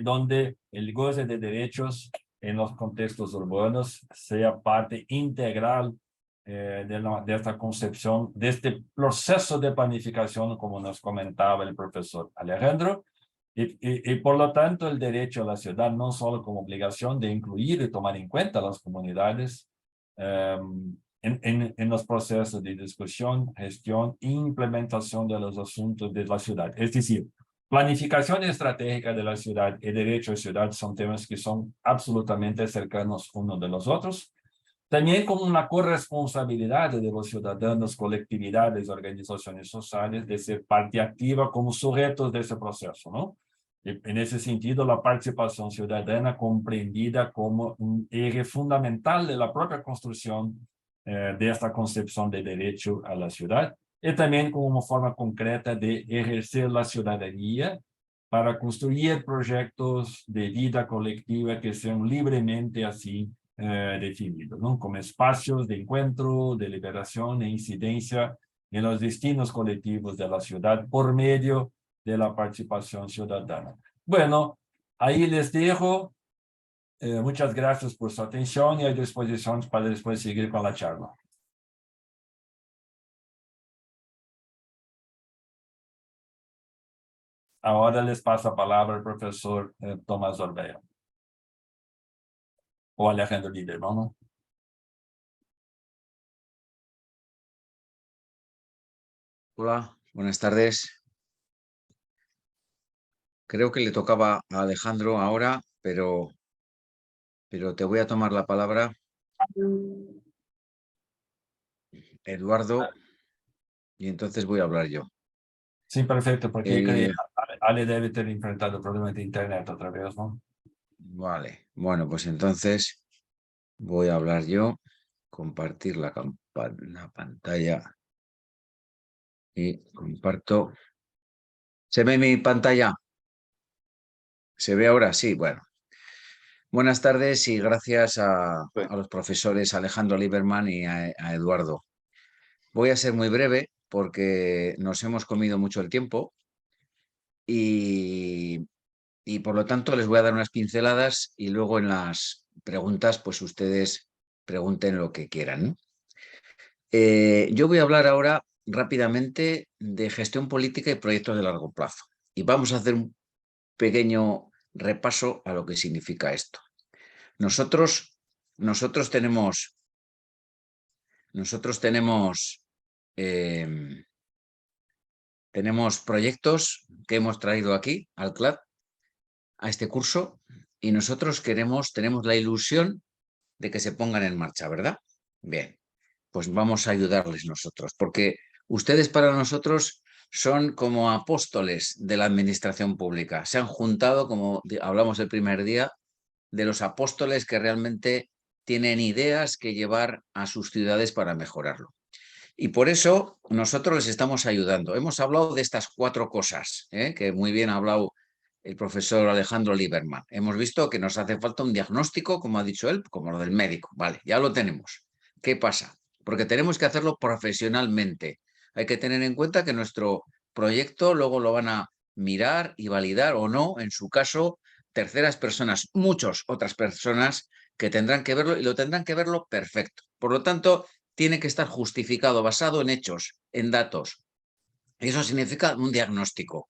donde el goce de derechos en los contextos urbanos sea parte integral de esta concepción, de este proceso de planificación, como nos comentaba el profesor Alejandro, y por lo tanto el derecho a la ciudad no solo como obligación de incluir y tomar en cuenta las comunidades en los procesos de discusión, gestión e implementación de los asuntos de la ciudad. Es decir, planificación estratégica de la ciudad y derecho a ciudad son temas que son absolutamente cercanos unos de los otros. También como una corresponsabilidad de los ciudadanos, colectividades, organizaciones sociales de ser parte activa como sujetos de ese proceso, ¿no? En ese sentido, la participación ciudadana comprendida como un eje fundamental de la propia construcción de esta concepción de derecho a la ciudad y también como una forma concreta de ejercer la ciudadanía para construir proyectos de vida colectiva que sean libremente así definidos, ¿no? Como espacios de encuentro, de liberación e incidencia en los destinos colectivos de la ciudad por medio de la participación ciudadana. Bueno, ahí les dejo. Muchas gracias por su atención y a disposición para después seguir con la charla. Ahora les paso la palabra al profesor Tomás Orbea. O Alejandro Lieberman, ¿no? Hola, buenas tardes. Creo que le tocaba a Alejandro ahora, pero te voy a tomar la palabra, Eduardo, y entonces voy a hablar yo. Sí, perfecto, porque Ale debe tener enfrentado problemas de internet otra vez, ¿no? Vale, bueno, pues entonces voy a hablar yo, compartir la pantalla y comparto. ¿Se ve mi pantalla? ¿Se ve ahora? Sí, bueno. Buenas tardes y gracias a los profesores Alejandro Lieberman y a Eduardo. Voy a ser muy breve porque nos hemos comido mucho el tiempo y por lo tanto les voy a dar unas pinceladas y luego en las preguntas pues ustedes pregunten lo que quieran. Yo voy a hablar ahora rápidamente de gestión política y proyectos de largo plazo y vamos a hacer un pequeño repaso a lo que significa esto. Nosotros tenemos proyectos que hemos traído aquí al CLAD, a este curso, y nosotros tenemos la ilusión de que se pongan en marcha, ¿verdad? Bien, pues vamos a ayudarles nosotros, porque ustedes para nosotros son como apóstoles de la administración pública. Se han juntado, como hablamos el primer día, de los apóstoles que realmente tienen ideas que llevar a sus ciudades para mejorarlo. Y por eso nosotros les estamos ayudando. Hemos hablado de estas 4 cosas, que muy bien ha hablado el profesor Alejandro Lieberman. Hemos visto que nos hace falta un diagnóstico, como ha dicho él, como lo del médico. Vale, ya lo tenemos. ¿Qué pasa? Porque tenemos que hacerlo profesionalmente. Hay que tener en cuenta que nuestro proyecto luego lo van a mirar y validar o no, en su caso, terceras personas, muchas otras personas que tendrán que verlo y lo tendrán que verlo perfecto. Por lo tanto, tiene que estar justificado, basado en hechos, en datos. Eso significa un diagnóstico.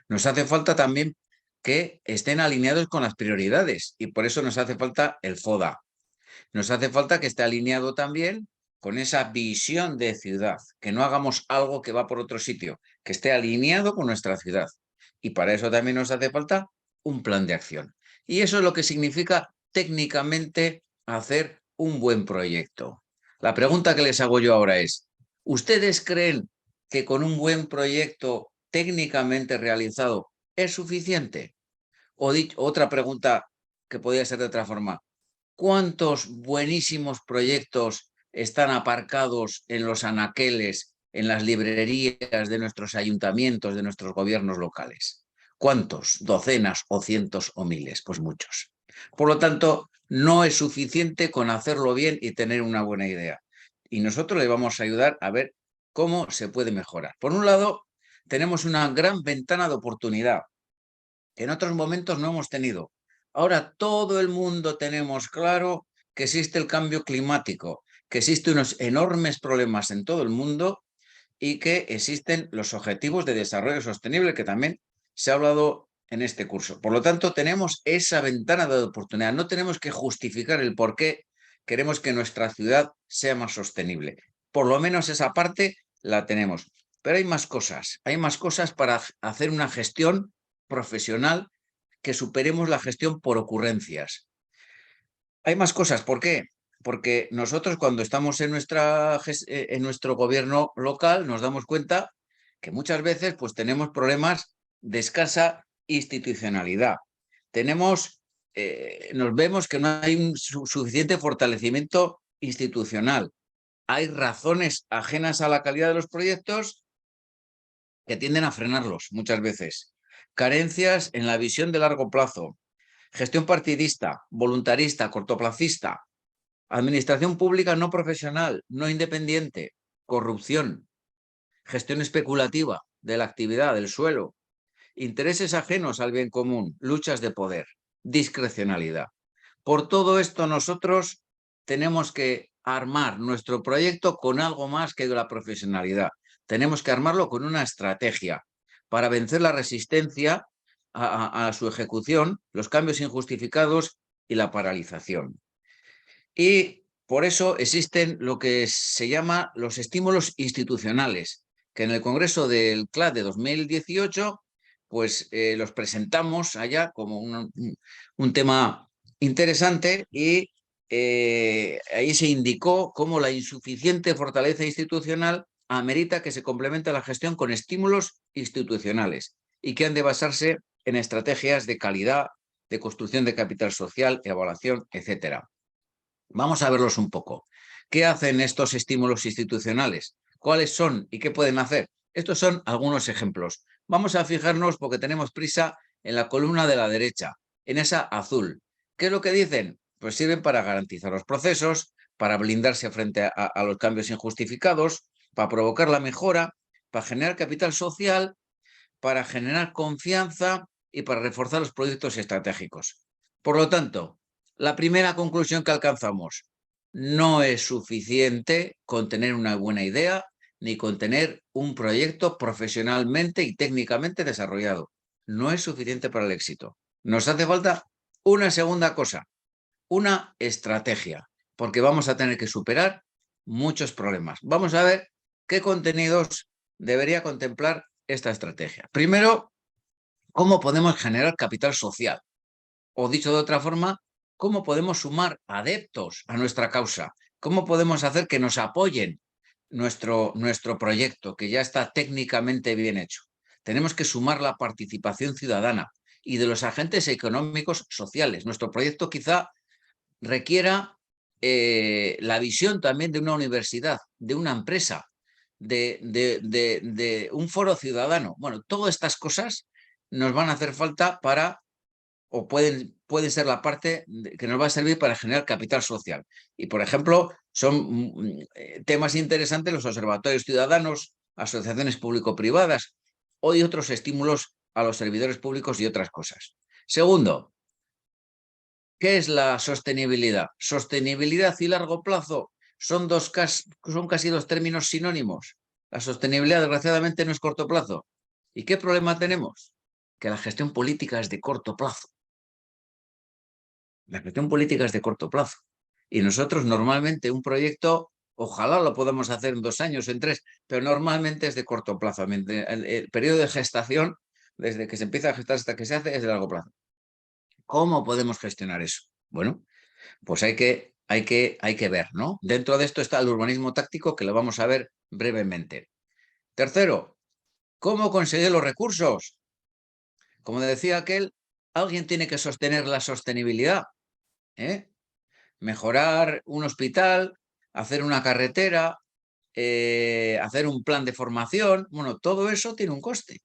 Nos hace falta también que estén alineados con las prioridades y por eso nos hace falta el FODA. Nos hace falta que esté alineado también con esa visión de ciudad, que no hagamos algo que va por otro sitio, que esté alineado con nuestra ciudad. Y para eso también nos hace falta un plan de acción. Y eso es lo que significa técnicamente hacer un buen proyecto. La pregunta que les hago yo ahora es, ¿ustedes creen que con un buen proyecto técnicamente realizado es suficiente? O otra pregunta que podría ser de otra forma, ¿cuántos buenísimos proyectos están aparcados en los anaqueles, en las librerías de nuestros ayuntamientos, de nuestros gobiernos locales? ¿Cuántos? ¿Docenas o cientos o miles? Pues muchos. Por lo tanto, no es suficiente con hacerlo bien y tener una buena idea. Y nosotros les vamos a ayudar a ver cómo se puede mejorar. Por un lado, tenemos una gran ventana de oportunidad que en otros momentos no hemos tenido. Ahora todo el mundo tenemos claro que existe el cambio climático, que existen unos enormes problemas en todo el mundo y que existen los objetivos de desarrollo sostenible que también se ha hablado en este curso. Por lo tanto, tenemos esa ventana de oportunidad. No tenemos que justificar el por qué queremos que nuestra ciudad sea más sostenible. Por lo menos esa parte la tenemos. Pero hay más cosas para hacer una gestión profesional que superemos la gestión por ocurrencias. Hay más cosas, ¿por qué? Porque nosotros cuando estamos en nuestro gobierno local nos damos cuenta que muchas veces pues, tenemos problemas de escasa institucionalidad. Nos vemos que no hay un suficiente fortalecimiento institucional. Hay razones ajenas a la calidad de los proyectos que tienden a frenarlos muchas veces. Carencias en la visión de largo plazo, gestión partidista, voluntarista, cortoplacista, administración pública no profesional, no independiente, corrupción, gestión especulativa de la actividad, del suelo, intereses ajenos al bien común, luchas de poder, discrecionalidad. Por todo esto nosotros tenemos que armar nuestro proyecto con algo más que la profesionalidad. Tenemos que armarlo con una estrategia para vencer la resistencia a su ejecución, los cambios injustificados y la paralización. Y por eso existen lo que se llama los estímulos institucionales, que en el Congreso del CLAD de 2018 pues los presentamos allá como un tema interesante y ahí se indicó cómo la insuficiente fortaleza institucional amerita que se complemente la gestión con estímulos institucionales y que han de basarse en estrategias de calidad, de construcción de capital social, evaluación, etcétera. Vamos a verlos un poco. ¿Qué hacen estos estímulos institucionales? ¿Cuáles son y qué pueden hacer? Estos son algunos ejemplos. Vamos a fijarnos, porque tenemos prisa, en la columna de la derecha, en esa azul. ¿Qué es lo que dicen? Pues sirven para garantizar los procesos, para blindarse frente a los cambios injustificados, para provocar la mejora, para generar capital social, para generar confianza y para reforzar los proyectos estratégicos. Por lo tanto, la primera conclusión que alcanzamos: no es suficiente con tener una buena idea ni con tener un proyecto profesionalmente y técnicamente desarrollado. No es suficiente para el éxito. Nos hace falta una segunda cosa, una estrategia, porque vamos a tener que superar muchos problemas. Vamos a ver qué contenidos debería contemplar esta estrategia. Primero, cómo podemos generar capital social. O dicho de otra forma, cómo podemos sumar adeptos a nuestra causa. Cómo podemos hacer que nos apoyen nuestro proyecto, que ya está técnicamente bien hecho. Tenemos que sumar la participación ciudadana y de los agentes económicos sociales. Nuestro proyecto quizá requiera la visión también de una universidad, de una empresa, de un foro ciudadano. Bueno, todas estas cosas nos van a hacer falta para, o pueden ser la parte que nos va a servir para generar capital social. Y, por ejemplo, son temas interesantes los observatorios ciudadanos, asociaciones público-privadas o y otros estímulos a los servidores públicos y otras cosas. Segundo, ¿qué es la sostenibilidad? Sostenibilidad y largo plazo son casi dos términos sinónimos. La sostenibilidad, desgraciadamente, no es corto plazo. ¿Y qué problema tenemos? Que la gestión política es de corto plazo. La gestión política es de corto plazo. Y nosotros normalmente un proyecto, ojalá lo podamos hacer en 2 años o en 3, pero normalmente es de corto plazo. El periodo de gestación, desde que se empieza a gestar hasta que se hace, es de largo plazo. ¿Cómo podemos gestionar eso? Bueno, pues hay que ver, ¿no? Dentro de esto está el urbanismo táctico, que lo vamos a ver brevemente. Tercero, ¿cómo conseguir los recursos? Como decía aquel, alguien tiene que sostener la sostenibilidad. Mejorar un hospital, hacer una carretera, hacer un plan de formación. Bueno, todo eso tiene un coste.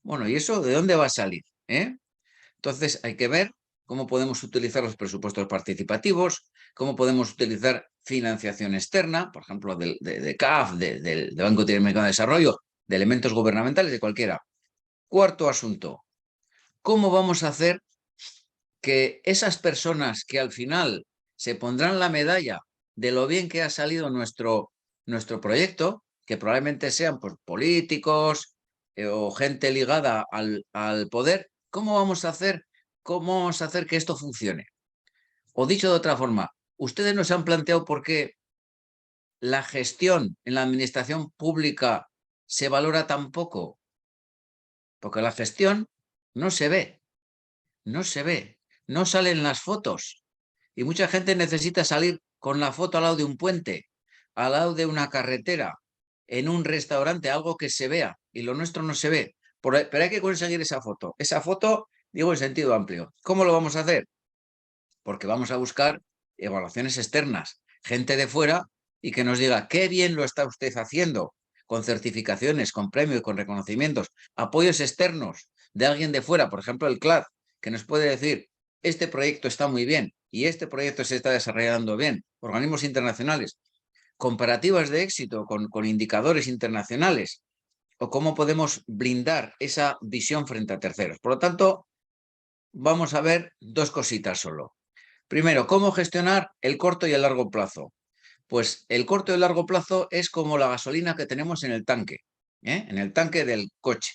Bueno, ¿y eso de dónde va a salir? Entonces hay que ver cómo podemos utilizar los presupuestos participativos, cómo podemos utilizar financiación externa, por ejemplo, de CAF, del Banco Interamericano de Desarrollo, de elementos gubernamentales, de cualquiera. Cuarto asunto, ¿cómo vamos a hacer que esas personas que al final se pondrán la medalla de lo bien que ha salido nuestro proyecto, que probablemente sean pues, políticos o gente ligada al poder, ¿cómo vamos a hacer que esto funcione? O dicho de otra forma, ustedes nos han planteado por qué la gestión en la administración pública se valora tan poco. Porque la gestión no se ve, no salen las fotos. Y mucha gente necesita salir con la foto al lado de un puente, al lado de una carretera, en un restaurante, algo que se vea, y lo nuestro no se ve. Pero hay que conseguir esa foto. Esa foto, digo en sentido amplio. ¿Cómo lo vamos a hacer? Porque vamos a buscar evaluaciones externas, gente de fuera, y que nos diga qué bien lo está usted haciendo, con certificaciones, con premios, con reconocimientos, apoyos externos de alguien de fuera, por ejemplo el CLAD, que nos puede decir este proyecto está muy bien y este proyecto se está desarrollando bien, organismos internacionales, comparativas de éxito con indicadores internacionales, o cómo podemos blindar esa visión frente a terceros. Por lo tanto, vamos a ver 2 cositas solo. Primero, ¿cómo gestionar el corto y el largo plazo? Pues el corto y el largo plazo es como la gasolina que tenemos en el tanque del coche.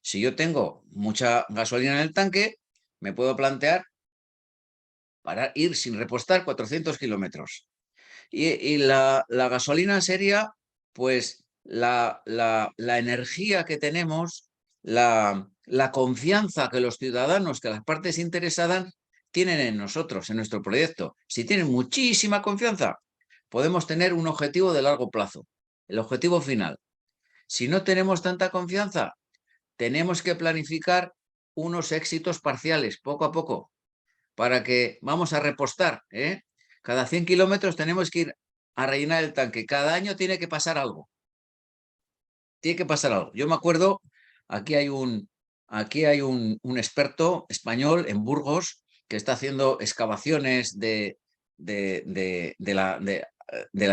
Si yo tengo mucha gasolina en el tanque, me puedo plantear para ir sin repostar 400 kilómetros. Y la gasolina sería, pues, la energía que tenemos, la confianza que los ciudadanos, que las partes interesadas tienen en nosotros, en nuestro proyecto. Si tienen muchísima confianza, podemos tener un objetivo de largo plazo, el objetivo final. Si no tenemos tanta confianza, tenemos que planificar unos éxitos parciales, poco a poco, para que vamos a repostar. Cada 100 kilómetros tenemos que ir a rellenar el tanque. Cada año tiene que pasar algo. Tiene que pasar algo. Yo me acuerdo, aquí hay un aquí hay un experto español en Burgos que está haciendo excavaciones de la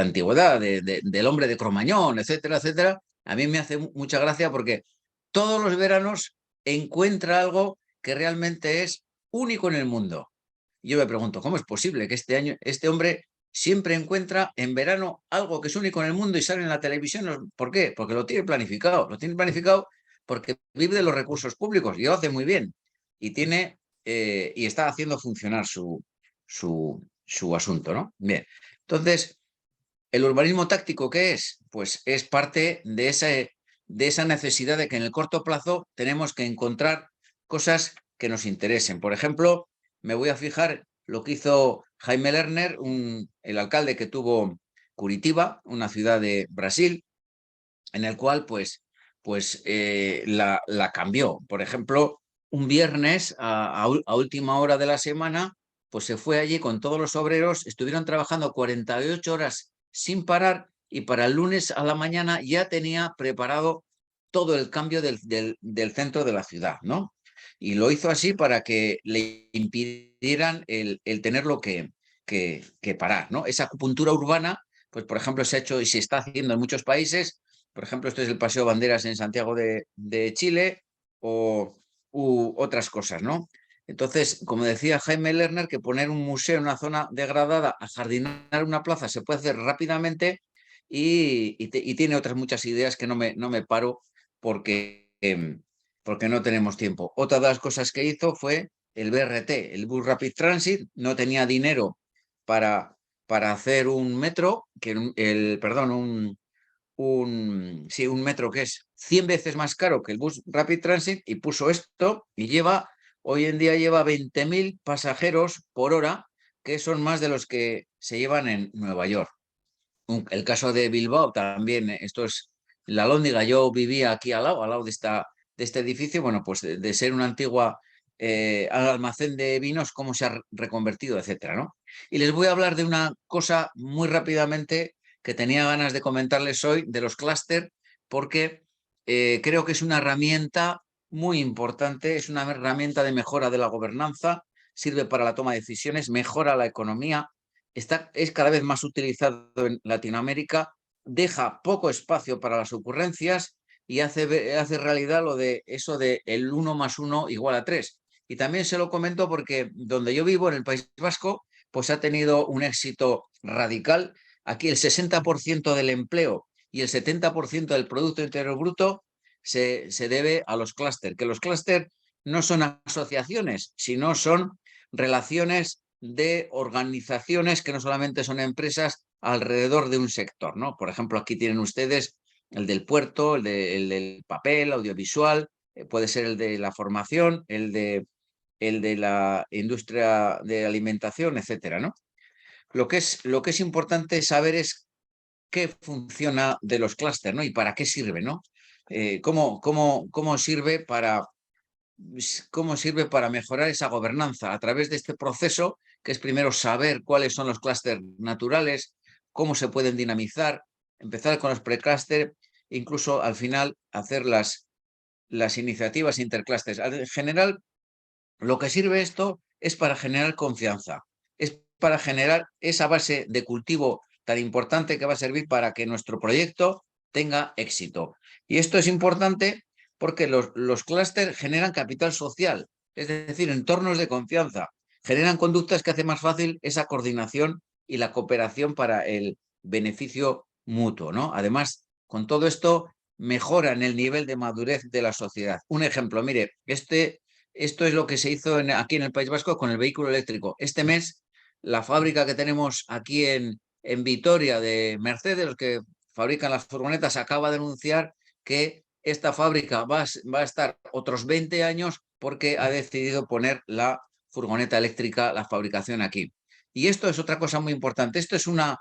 antigüedad, del hombre de Cromañón, etcétera, etcétera. A mí me hace mucha gracia porque todos los veranos encuentra algo que realmente es único en el mundo. Yo me pregunto, ¿cómo es posible que este hombre siempre encuentra en verano algo que es único en el mundo y sale en la televisión? ¿Por qué? Porque lo tiene planificado. Lo tiene planificado porque vive de los recursos públicos y lo hace muy bien. Y y está haciendo funcionar su asunto, ¿no? Bien. Entonces, ¿el urbanismo táctico qué es? Pues es parte de esa necesidad de que en el corto plazo tenemos que encontrar cosas que nos interesen. Por ejemplo, me voy a fijar lo que hizo Jaime Lerner, el alcalde que tuvo Curitiba, una ciudad de Brasil, en el cual la cambió. Por ejemplo, un viernes a última hora de la semana, pues se fue allí con todos los obreros, estuvieron trabajando 48 horas sin parar y para el lunes a la mañana ya tenía preparado todo el cambio del centro de la ciudad, ¿no? Y lo hizo así para que le impidieran el tenerlo que parar, ¿no? Esa acupuntura urbana, pues por ejemplo, se ha hecho y se está haciendo en muchos países. Por ejemplo, esto es el Paseo Banderas en Santiago de Chile u otras cosas, ¿no? Entonces, como decía Jaime Lerner, que poner un museo en una zona degradada, ajardinar una plaza, se puede hacer rápidamente y tiene otras muchas ideas que no me paro porque no tenemos tiempo. Otra de las cosas que hizo fue el BRT, el Bus Rapid Transit, no tenía dinero para hacer un metro, un metro que es 100 veces más caro que el bus Rapid Transit y puso esto y hoy en día lleva 20.000 pasajeros por hora, que son más de los que se llevan en Nueva York. El caso de Bilbao también, esto es la Alhóndiga. Yo vivía aquí al lado de este edificio, bueno, pues de ser una antigua almacén de vinos, cómo se ha reconvertido, etcétera, ¿no? Y les voy a hablar de una cosa muy rápidamente que tenía ganas de comentarles hoy, de los clúster, porque creo que es una herramienta muy importante, es una herramienta de mejora de la gobernanza, sirve para la toma de decisiones, mejora la economía, es cada vez más utilizado en Latinoamérica, deja poco espacio para las ocurrencias y hace realidad eso de el 1 más 1 igual a 3. Y también se lo comento porque donde yo vivo, en el País Vasco, pues ha tenido un éxito radical. Aquí el 60% del empleo y el 70% del Producto Interior Bruto se debe a los clústeres, que los clústeres no son asociaciones, sino son relaciones de organizaciones que no solamente son empresas alrededor de un sector, ¿no? Por ejemplo, aquí tienen ustedes el del puerto, el del papel, audiovisual, puede ser el de la formación, el de la industria de alimentación, etcétera, ¿no? Lo que es importante saber es qué funciona de los clústeres, ¿no? Y para qué sirve, ¿no? ¿Cómo sirve para mejorar esa gobernanza a través de este proceso, que es primero saber cuáles son los clústeres naturales, cómo se pueden dinamizar, empezar con los preclústeres, incluso al final hacer las iniciativas interclústeres. En general, lo que sirve esto es para generar confianza, es para generar esa base de cultivo tan importante que va a servir para que nuestro proyecto tenga éxito. Y esto es importante porque los clústeres generan capital social, es decir, entornos de confianza, generan conductas que hacen más fácil esa coordinación y la cooperación para el beneficio mutuo, ¿no? Además, con todo esto mejoran el nivel de madurez de la sociedad. Un ejemplo, mire, esto es lo que se hizo aquí en el País Vasco con el vehículo eléctrico. Este mes, la fábrica que tenemos aquí en Vitoria de Mercedes, los que fabrican las furgonetas, acaba de anunciar que esta fábrica va a estar otros 20 años porque ha decidido poner la furgoneta eléctrica, la fabricación aquí. Y esto es otra cosa muy importante. Esto es una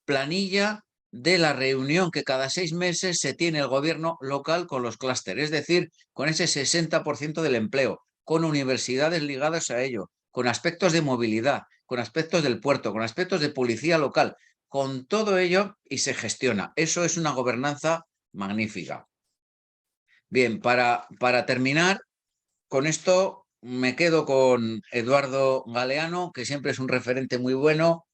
planilla de la reunión que cada 6 meses se tiene el gobierno local con los clústeres, es decir, con ese 60% del empleo, con universidades ligadas a ello, con aspectos de movilidad, con aspectos del puerto, con aspectos de policía local, con todo ello y se gestiona. Eso es una gobernanza magnífica. Bien, para terminar, con esto me quedo con Eduardo Galeano, que siempre es un referente muy bueno,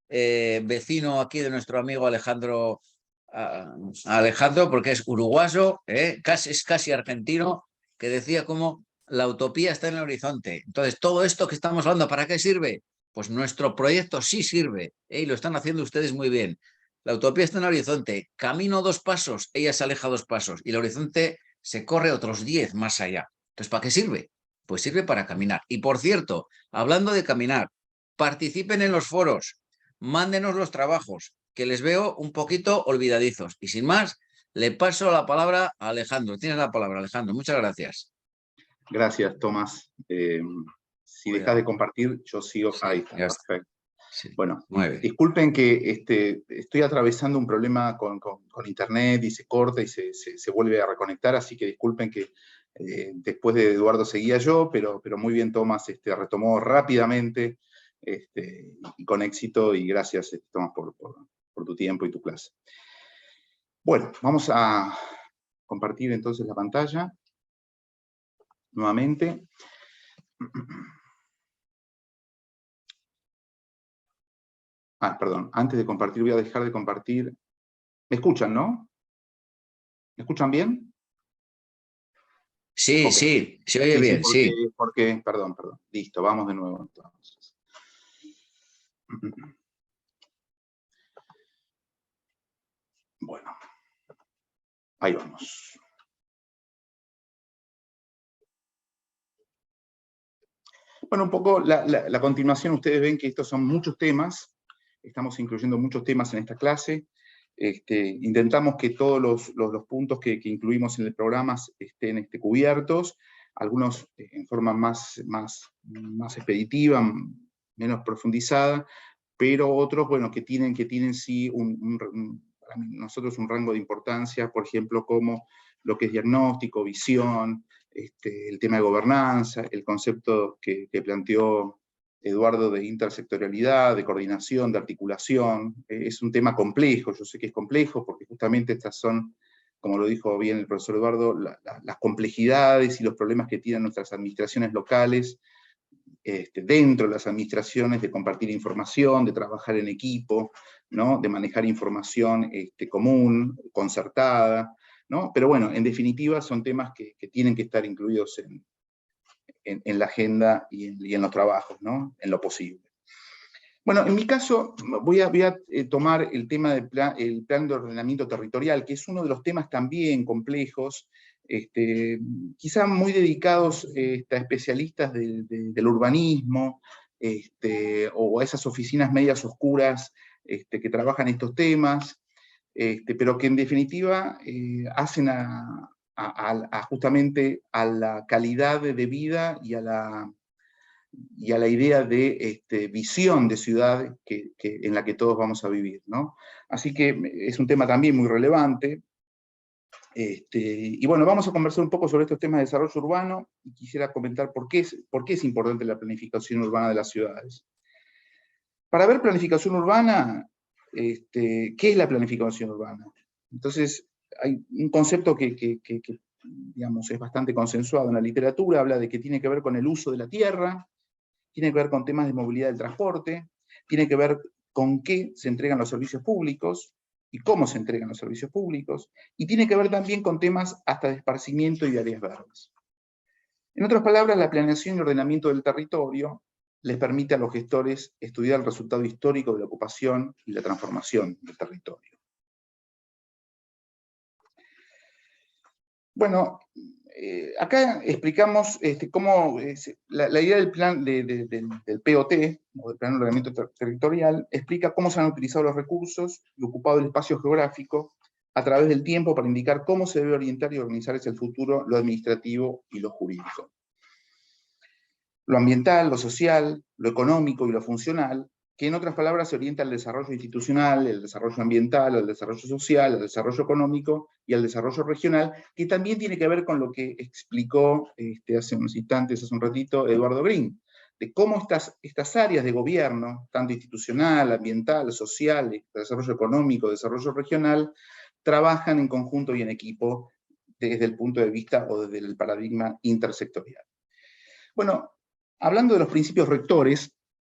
vecino aquí de nuestro amigo Alejandro, porque es uruguayo, es casi argentino, que decía como la utopía está en el horizonte. Entonces, todo esto que estamos hablando, ¿para qué sirve? Pues nuestro proyecto sí sirve, y lo están haciendo ustedes muy bien. La utopía está en el horizonte, camino 2 pasos, ella se aleja 2 pasos, y el horizonte se corre otros 10 más allá. Entonces, ¿para qué sirve? Pues sirve para caminar. Y por cierto, hablando de caminar, participen en los foros, mándenos los trabajos, que les veo un poquito olvidadizos. Y sin más, le paso la palabra a Alejandro. Tienes la palabra, Alejandro. Muchas gracias. Gracias, Tomás. Si dejas de compartir, yo sigo. Sí, Ahí está, perfecto. Sí, bueno, disculpen que estoy atravesando un problema con internet y se corta y se vuelve a reconectar, así que disculpen que después de Eduardo seguía yo, pero muy bien Tomás retomó rápidamente y con éxito, y gracias Tomás por tu tiempo y tu clase. Bueno, vamos a compartir entonces la pantalla nuevamente. Perdón, antes de compartir voy a dejar de compartir. ¿Me escuchan, no? ¿Me escuchan bien? Sí, Okay. sí, se oye bien, sí. Perdón. Listo, vamos de nuevo entonces. Bueno, ahí vamos. Bueno, un poco la continuación, ustedes ven que estos son muchos temas, estamos incluyendo muchos temas en esta clase. Intentamos que todos los puntos que incluimos en el programa estén cubiertos, algunos en forma más expeditiva, menos profundizada, pero otros, bueno, que tienen sí para nosotros un rango de importancia, por ejemplo, como lo que es diagnóstico, visión, el tema de gobernanza, el concepto que planteó Eduardo de intersectorialidad, de coordinación, de articulación. Es un tema complejo, yo sé que es complejo, porque justamente estas son, como lo dijo bien el profesor Eduardo, las complejidades y los problemas que tienen nuestras administraciones locales, dentro de las administraciones, de compartir información, de trabajar en equipo, ¿no? De manejar información común, concertada, ¿no? Pero bueno, en definitiva son temas que tienen que estar incluidos en la agenda y en los trabajos, ¿no? En lo posible. Bueno, en mi caso voy a tomar el tema del plan de ordenamiento territorial, que es uno de los temas también complejos, quizá muy dedicados a especialistas del urbanismo, o a esas oficinas medias oscuras que trabajan estos temas, pero que en definitiva hacen justamente a la calidad de vida y a la idea de visión de ciudad en la que todos vamos a vivir, ¿no? Así que es un tema también muy relevante. Y bueno, vamos a conversar un poco sobre estos temas de desarrollo urbano, y quisiera comentar por qué es importante la planificación urbana de las ciudades. Para ver planificación urbana, ¿qué es la planificación urbana? Entonces, hay un concepto que digamos, es bastante consensuado en la literatura, habla de que tiene que ver con el uso de la tierra, tiene que ver con temas de movilidad del transporte, tiene que ver con qué se entregan los servicios públicos y cómo se entregan los servicios públicos, y tiene que ver también con temas hasta de esparcimiento y de áreas verdes. En otras palabras, la planeación y ordenamiento del territorio les permite a los gestores estudiar el resultado histórico de la ocupación y la transformación del territorio. Bueno, acá explicamos cómo la idea del plan del POT, o del Plan de Ordenamiento Territorial, explica cómo se han utilizado los recursos y ocupado el espacio geográfico a través del tiempo para indicar cómo se debe orientar y organizar hacia el futuro lo administrativo y lo jurídico. Lo ambiental, lo social, lo económico y lo funcional, que en otras palabras se orienta al desarrollo institucional, el desarrollo ambiental, al desarrollo social, al desarrollo económico y al desarrollo regional, que también tiene que ver con lo que explicó hace unos instantes, hace un ratito, Eduardo Green, de cómo estas áreas de gobierno, tanto institucional, ambiental, social, desarrollo económico, desarrollo regional, trabajan en conjunto y en equipo desde el punto de vista o desde el paradigma intersectorial. Bueno, hablando de los principios rectores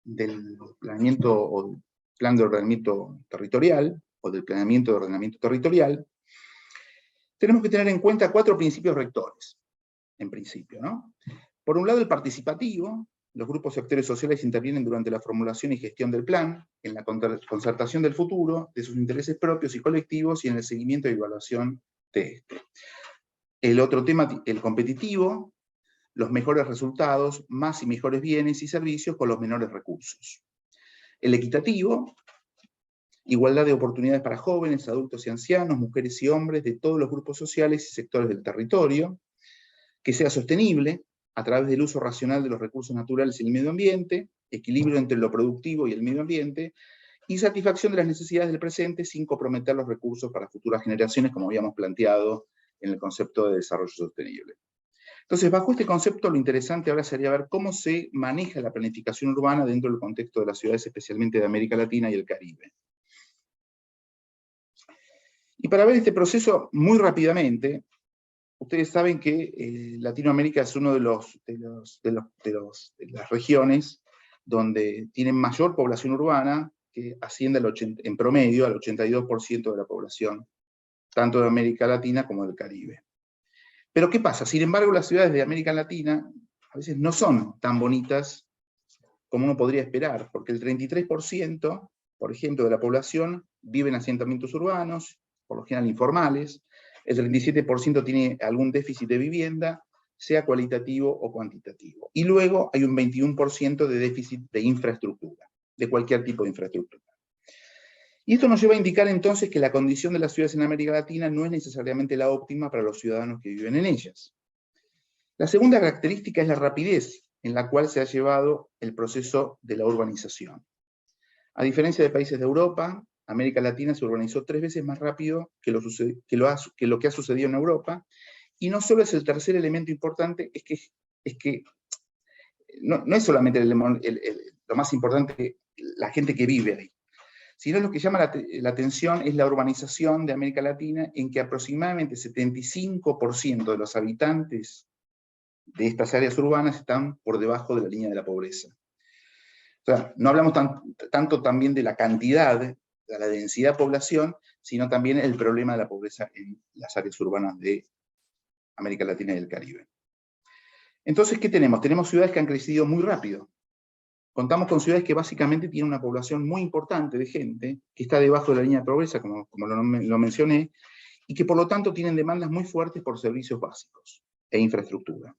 del planeamiento o del plan de ordenamiento territorial, o del planeamiento de ordenamiento territorial, tenemos que tener en cuenta 4 principios rectores, en principio, ¿no? Por un lado, el participativo. Los grupos y actores sociales intervienen durante la formulación y gestión del plan, en la concertación del futuro, de sus intereses propios y colectivos, y en el seguimiento y evaluación de este. El otro tema, el competitivo, los mejores resultados, más y mejores bienes y servicios con los menores recursos. El equitativo, igualdad de oportunidades para jóvenes, adultos y ancianos, mujeres y hombres de todos los grupos sociales y sectores del territorio. Que sea sostenible, a través del uso racional de los recursos naturales y el medio ambiente, equilibrio entre lo productivo y el medio ambiente, y satisfacción de las necesidades del presente sin comprometer los recursos para futuras generaciones, como habíamos planteado en el concepto de desarrollo sostenible. Entonces, bajo este concepto, lo interesante ahora sería ver cómo se maneja la planificación urbana dentro del contexto de las ciudades, especialmente de América Latina y el Caribe. Y para ver este proceso muy rápidamente, ustedes saben que Latinoamérica es uno de las regiones donde tienen mayor población urbana, que asciende en promedio al 82% de la población, tanto de América Latina como del Caribe. Pero ¿qué pasa? Sin embargo, las ciudades de América Latina a veces no son tan bonitas como uno podría esperar, porque el 33%, por ejemplo, de la población vive en asentamientos urbanos, por lo general informales. El 37% tiene algún déficit de vivienda, sea cualitativo o cuantitativo. Y luego hay un 21% de déficit de infraestructura, de cualquier tipo de infraestructura. Y esto nos lleva a indicar entonces que la condición de las ciudades en América Latina no es necesariamente la óptima para los ciudadanos que viven en ellas. La segunda característica es la rapidez en la cual se ha llevado el proceso de la urbanización. A diferencia de países de Europa, América Latina se urbanizó 3 veces más rápido que lo que ha sucedido en Europa, y no solo es el tercer elemento importante, es que no es solamente lo más importante la gente que vive ahí, sino lo que llama la atención es la urbanización de América Latina, en que aproximadamente 75% de los habitantes de estas áreas urbanas están por debajo de la línea de la pobreza. O sea, no hablamos tanto también de la cantidad, de la densidad de población, sino también el problema de la pobreza en las áreas urbanas de América Latina y el Caribe. Entonces, ¿qué tenemos? Tenemos ciudades que han crecido muy rápido. Contamos con ciudades que básicamente tienen una población muy importante de gente, que está debajo de la línea de pobreza, como lo mencioné, y que por lo tanto tienen demandas muy fuertes por servicios básicos e infraestructura.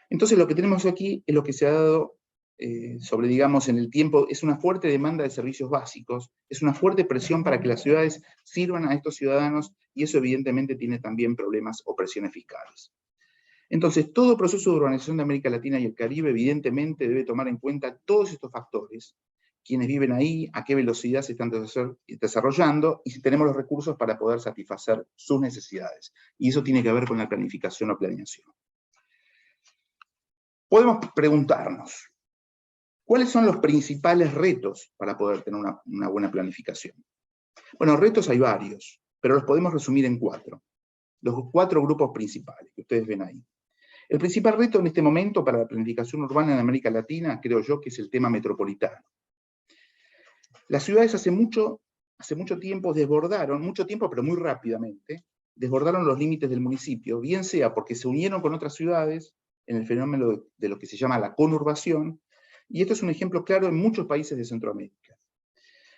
Entonces lo que tenemos aquí es lo que se ha dado digamos, en el tiempo, es una fuerte demanda de servicios básicos, es una fuerte presión para que las ciudades sirvan a estos ciudadanos, y eso evidentemente tiene también problemas o presiones fiscales. Entonces, todo proceso de urbanización de América Latina y el Caribe evidentemente debe tomar en cuenta todos estos factores: quiénes viven ahí, a qué velocidad se están desarrollando, y si tenemos los recursos para poder satisfacer sus necesidades. Y eso tiene que ver con la planificación o planeación. Podemos preguntarnos, ¿cuáles son los principales retos para poder tener una buena planificación? Bueno, retos hay varios, pero los podemos resumir en 4. Los 4 grupos principales que ustedes ven ahí. El principal reto en este momento para la planificación urbana en América Latina, creo yo, que es el tema metropolitano. Las ciudades hace mucho tiempo desbordaron, pero muy rápidamente, desbordaron los límites del municipio, bien sea porque se unieron con otras ciudades en el fenómeno de lo que se llama la conurbación, y esto es un ejemplo claro en muchos países de Centroamérica.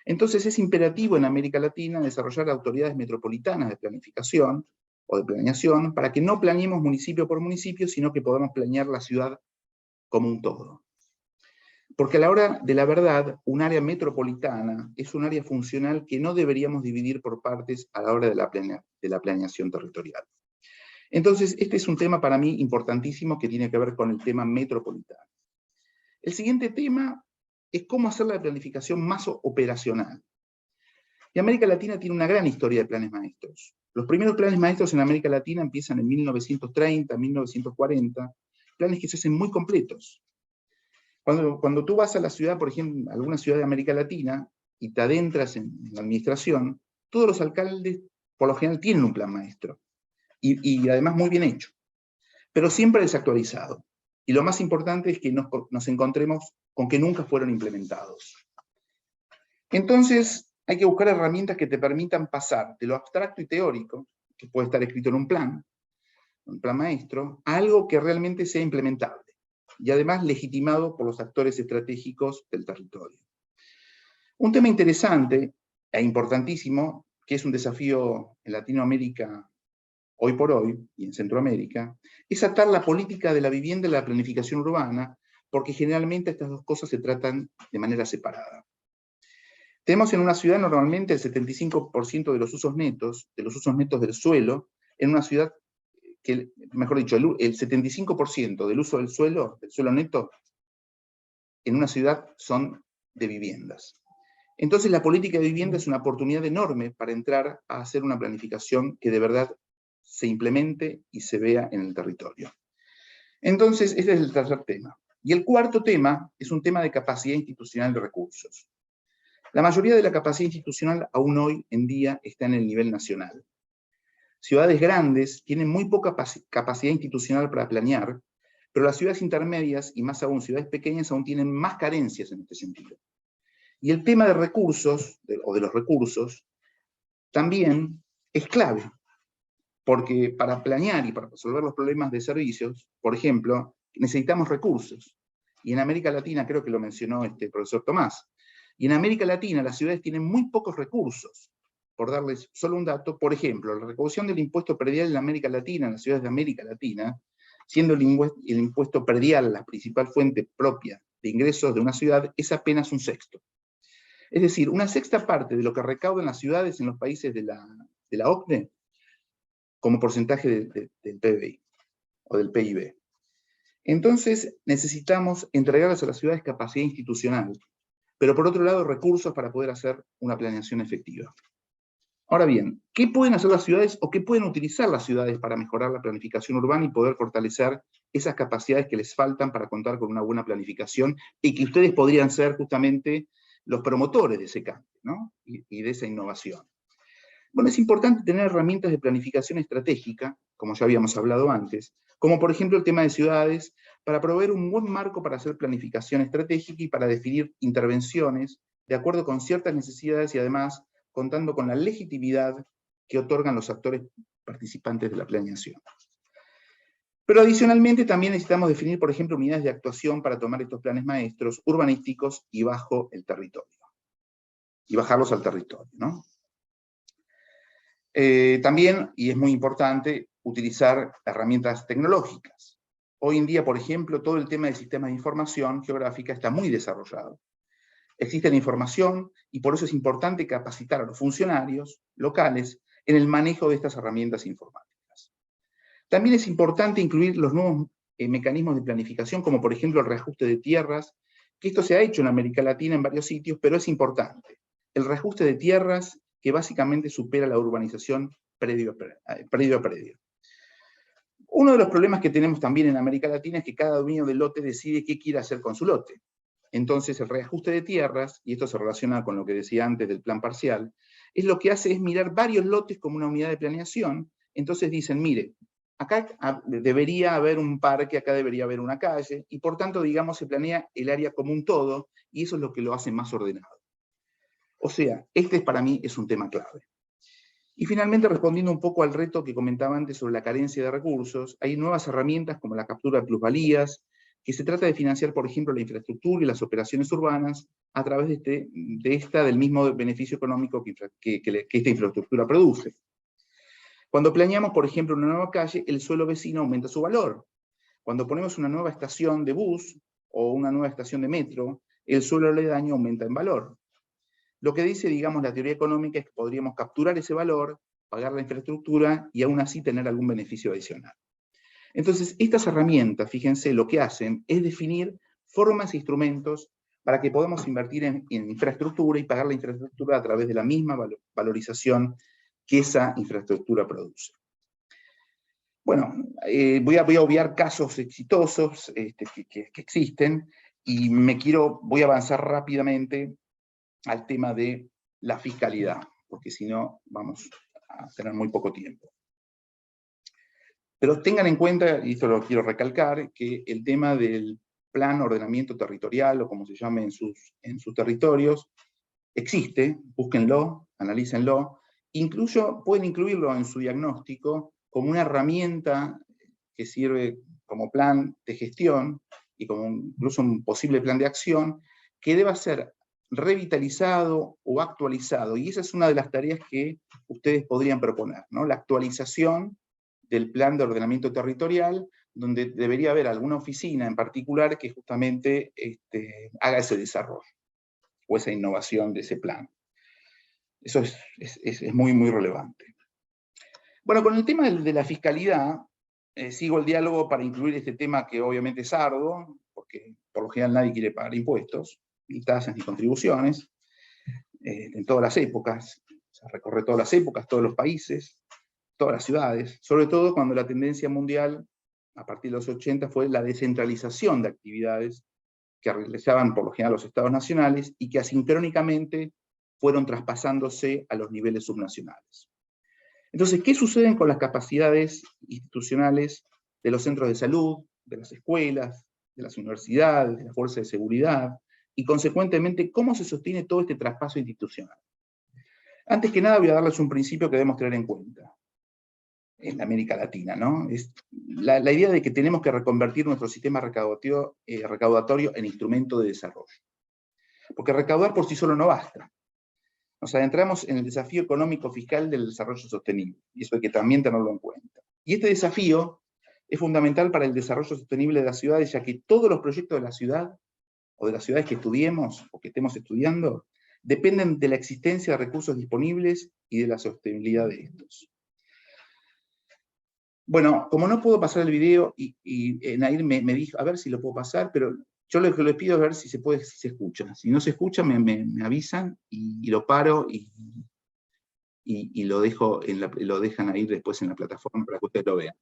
Entonces es imperativo en América Latina desarrollar autoridades metropolitanas de planificación o de planeación, para que no planeemos municipio por municipio, sino que podamos planear la ciudad como un todo. Porque a la hora de la verdad, un área metropolitana es un área funcional que no deberíamos dividir por partes a la hora de la planeación territorial. Entonces, este es un tema para mí importantísimo que tiene que ver con el tema metropolitano. El siguiente tema es cómo hacer la planificación más operacional. Y América Latina tiene una gran historia de planes maestros. Los primeros planes maestros en América Latina empiezan en 1930, 1940, planes que se hacen muy completos. Cuando tú vas a la ciudad, por ejemplo, a alguna ciudad de América Latina, y te adentras en la administración, todos los alcaldes, por lo general, tienen un plan maestro. y además muy bien hecho, pero siempre desactualizado. Y lo más importante es que nos encontremos con que nunca fueron implementados. Entonces, hay que buscar herramientas que te permitan pasar de lo abstracto y teórico, que puede estar escrito en un plan maestro, a algo que realmente sea implementable, y además legitimado por los actores estratégicos del territorio. Un tema interesante e importantísimo, que es un desafío en Latinoamérica hoy por hoy, y en Centroamérica, es atar la política de la vivienda y la planificación urbana, porque generalmente estas dos cosas se tratan de manera separada. Tenemos en una ciudad normalmente el 75% de los usos netos del suelo, en una ciudad que, mejor dicho, el 75% del uso del suelo neto, en una ciudad son de viviendas. Entonces la política de vivienda es una oportunidad enorme para entrar a hacer una planificación que de verdad se implemente y se vea en el territorio. Entonces, este es el tercer tema. Y el cuarto tema es un tema de capacidad institucional de recursos. La mayoría de la capacidad institucional aún hoy en día está en el nivel nacional. Ciudades grandes tienen muy poca capacidad institucional para planear, pero las ciudades intermedias, y más aún ciudades pequeñas, aún tienen más carencias en este sentido. Y el tema de recursos, o de los recursos, también es clave, porque para planear y para resolver los problemas de servicios, por ejemplo, necesitamos recursos. Y en América Latina, creo que lo mencionó el profesor Tomás, y en América Latina las ciudades tienen muy pocos recursos. Por darles solo un dato, por ejemplo, la recaudación del impuesto predial en América Latina, en las ciudades de América Latina, siendo el impuesto predial la principal fuente propia de ingresos de una ciudad, es apenas un sexto. Es decir, una sexta parte de lo que recaudan las ciudades en los países de la OCDE como porcentaje del PBI o del PIB. Entonces necesitamos entregarles a las ciudades capacidad institucional, pero por otro lado recursos para poder hacer una planeación efectiva. Ahora bien, ¿qué pueden hacer las ciudades o qué pueden utilizar las ciudades para mejorar la planificación urbana y poder fortalecer esas capacidades que les faltan para contar con una buena planificación y que ustedes podrían ser justamente los promotores de ese cambio, ¿no? y de esa innovación? Bueno, es importante tener herramientas de planificación estratégica, como ya habíamos hablado antes, como por ejemplo el tema de ciudades, para proveer un buen marco para hacer planificación estratégica y para definir intervenciones de acuerdo con ciertas necesidades y además contando con la legitimidad que otorgan los actores participantes de la planeación. Pero adicionalmente también necesitamos definir, por ejemplo, unidades de actuación para tomar estos planes maestros urbanísticos y bajo el territorio. Y bajarlos al territorio, ¿no? También, y es muy importante, utilizar herramientas tecnológicas. Hoy en día, por ejemplo, todo el tema de sistemas de información geográfica está muy desarrollado. Existe la información y por eso es importante capacitar a los funcionarios locales en el manejo de estas herramientas informáticas. También es importante incluir los nuevos mecanismos de planificación, como por ejemplo el reajuste de tierras, que esto se ha hecho en América Latina en varios sitios, pero es importante. El reajuste de tierras que básicamente supera la urbanización predio a predio. Uno de los problemas que tenemos también en América Latina es que cada dueño del lote decide qué quiere hacer con su lote. Entonces el reajuste de tierras, y esto se relaciona con lo que decía antes del plan parcial, es lo que hace es mirar varios lotes como una unidad de planeación. Entonces dicen, mire, acá debería haber un parque, acá debería haber una calle, y por tanto, digamos, se planea el área como un todo, y eso es lo que lo hace más ordenado. O sea, para mí es un tema clave. Y finalmente, respondiendo un poco al reto que comentaba antes sobre la carencia de recursos, hay nuevas herramientas como la captura de plusvalías, que se trata de financiar, por ejemplo, la infraestructura y las operaciones urbanas a través del mismo beneficio económico que esta infraestructura produce. Cuando planeamos, por ejemplo, una nueva calle, el suelo vecino aumenta su valor. Cuando ponemos una nueva estación de bus o una nueva estación de metro, el suelo aledaño aumenta en valor. Lo que dice, digamos, la teoría económica es que podríamos capturar ese valor, pagar la infraestructura y aún así tener algún beneficio adicional. Entonces, estas herramientas, fíjense, lo que hacen es definir formas e instrumentos para que podamos invertir en infraestructura y pagar la infraestructura a través de la misma valorización que esa infraestructura produce. Bueno, voy a obviar casos exitosos que existen y voy a avanzar rápidamente al tema de la fiscalidad, porque si no vamos a tener muy poco tiempo. Pero tengan en cuenta, y esto lo quiero recalcar, que el tema del plan ordenamiento territorial, o como se llame en sus territorios, existe, búsquenlo, analícenlo, incluso pueden incluirlo en su diagnóstico como una herramienta que sirve como plan de gestión y como incluso un posible plan de acción que deba ser revitalizado o actualizado. Y esa es una de las tareas que ustedes podrían proponer, ¿no? La actualización del plan de ordenamiento territorial, donde debería haber alguna oficina en particular que justamente haga ese desarrollo o esa innovación de ese plan. Eso es muy, muy relevante. Bueno, con el tema de la fiscalidad, sigo el diálogo para incluir este tema que obviamente es arduo, porque por lo general nadie quiere pagar impuestos, ni tasas, ni contribuciones, en todas las épocas, o sea, recorre todas las épocas, todos los países, todas las ciudades, sobre todo cuando la tendencia mundial, a partir de los 80, fue la descentralización de actividades que realizaban por lo general los estados nacionales y que asincrónicamente fueron traspasándose a los niveles subnacionales. Entonces, ¿qué sucede con las capacidades institucionales de los centros de salud, de las escuelas, de las universidades, de las fuerzas de seguridad, y consecuentemente, cómo se sostiene todo este traspaso institucional? Antes que nada, voy a darles un principio que debemos tener en cuenta en América Latina, ¿no? Es la idea de que tenemos que reconvertir nuestro sistema recaudatorio en instrumento de desarrollo. Porque recaudar por sí solo no basta. Nos adentramos en el desafío económico fiscal del desarrollo sostenible, y eso hay que también tenerlo en cuenta. Y este desafío es fundamental para el desarrollo sostenible de las ciudades, ya que todos los proyectos de la ciudad, o de las ciudades que estudiemos, o que estemos estudiando, dependen de la existencia de recursos disponibles y de la sostenibilidad de estos. Bueno, como no puedo pasar el video, y Nair me dijo, a ver si lo puedo pasar, pero yo lo que les pido es ver si se puede, si se escucha. Si no se escucha, me avisan, y lo paro, y lo dejo lo dejan ahí después en la plataforma para que ustedes lo vean.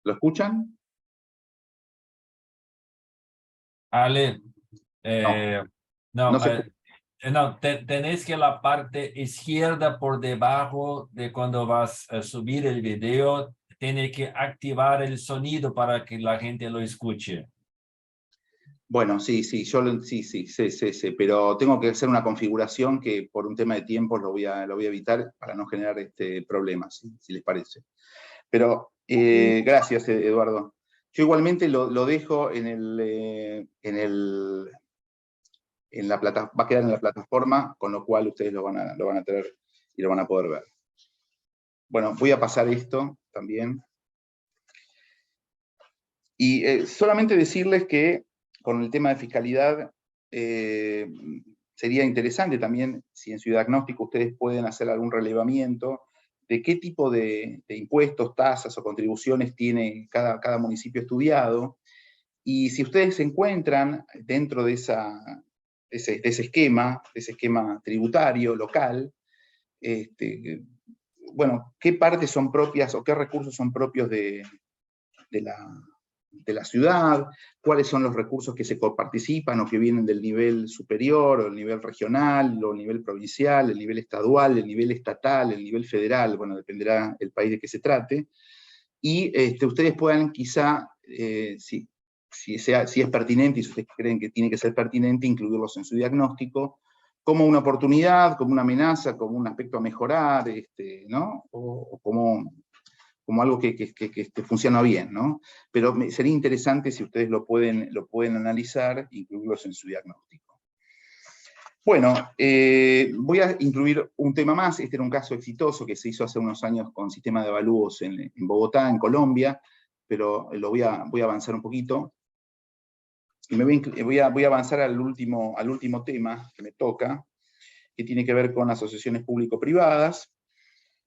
¿Lo escuchan? Ale, No se escucha. no, tenés que la parte izquierda por debajo de cuando vas a subir el video, tiene que activar el sonido para que la gente lo escuche. Bueno, sí, pero tengo que hacer una configuración que por un tema de tiempo lo voy a evitar para no generar problemas, si les parece. Pero gracias, Eduardo. Yo igualmente lo dejo va a quedar en la plataforma, con lo cual ustedes lo van a tener y lo van a poder ver. Bueno, voy a pasar esto también. Y solamente decirles que con el tema de fiscalidad sería interesante también si en su diagnóstico ustedes pueden hacer algún relevamiento de qué tipo de impuestos, tasas o contribuciones tiene cada municipio estudiado, y si ustedes se encuentran dentro de ese esquema tributario local, bueno, qué partes son propias o qué recursos son propios de la ciudad, cuáles son los recursos que se coparticipan o que vienen del nivel superior, o el nivel regional, o el nivel provincial, el nivel estadual, el nivel estatal, el nivel federal, bueno, dependerá el país de que se trate, y ustedes puedan quizá, si es pertinente, y si ustedes creen que tiene que ser pertinente, incluirlos en su diagnóstico, como una oportunidad, como una amenaza, como un aspecto a mejorar, ¿no? O como algo que funciona bien, ¿no? Pero sería interesante si ustedes lo pueden analizar e incluirlos en su diagnóstico. Bueno, voy a incluir un tema más. Este era un caso exitoso que se hizo hace unos años con sistema de avalúos en Bogotá, en Colombia, pero voy a avanzar un poquito. Y voy a avanzar al último tema que me toca, que tiene que ver con asociaciones público-privadas,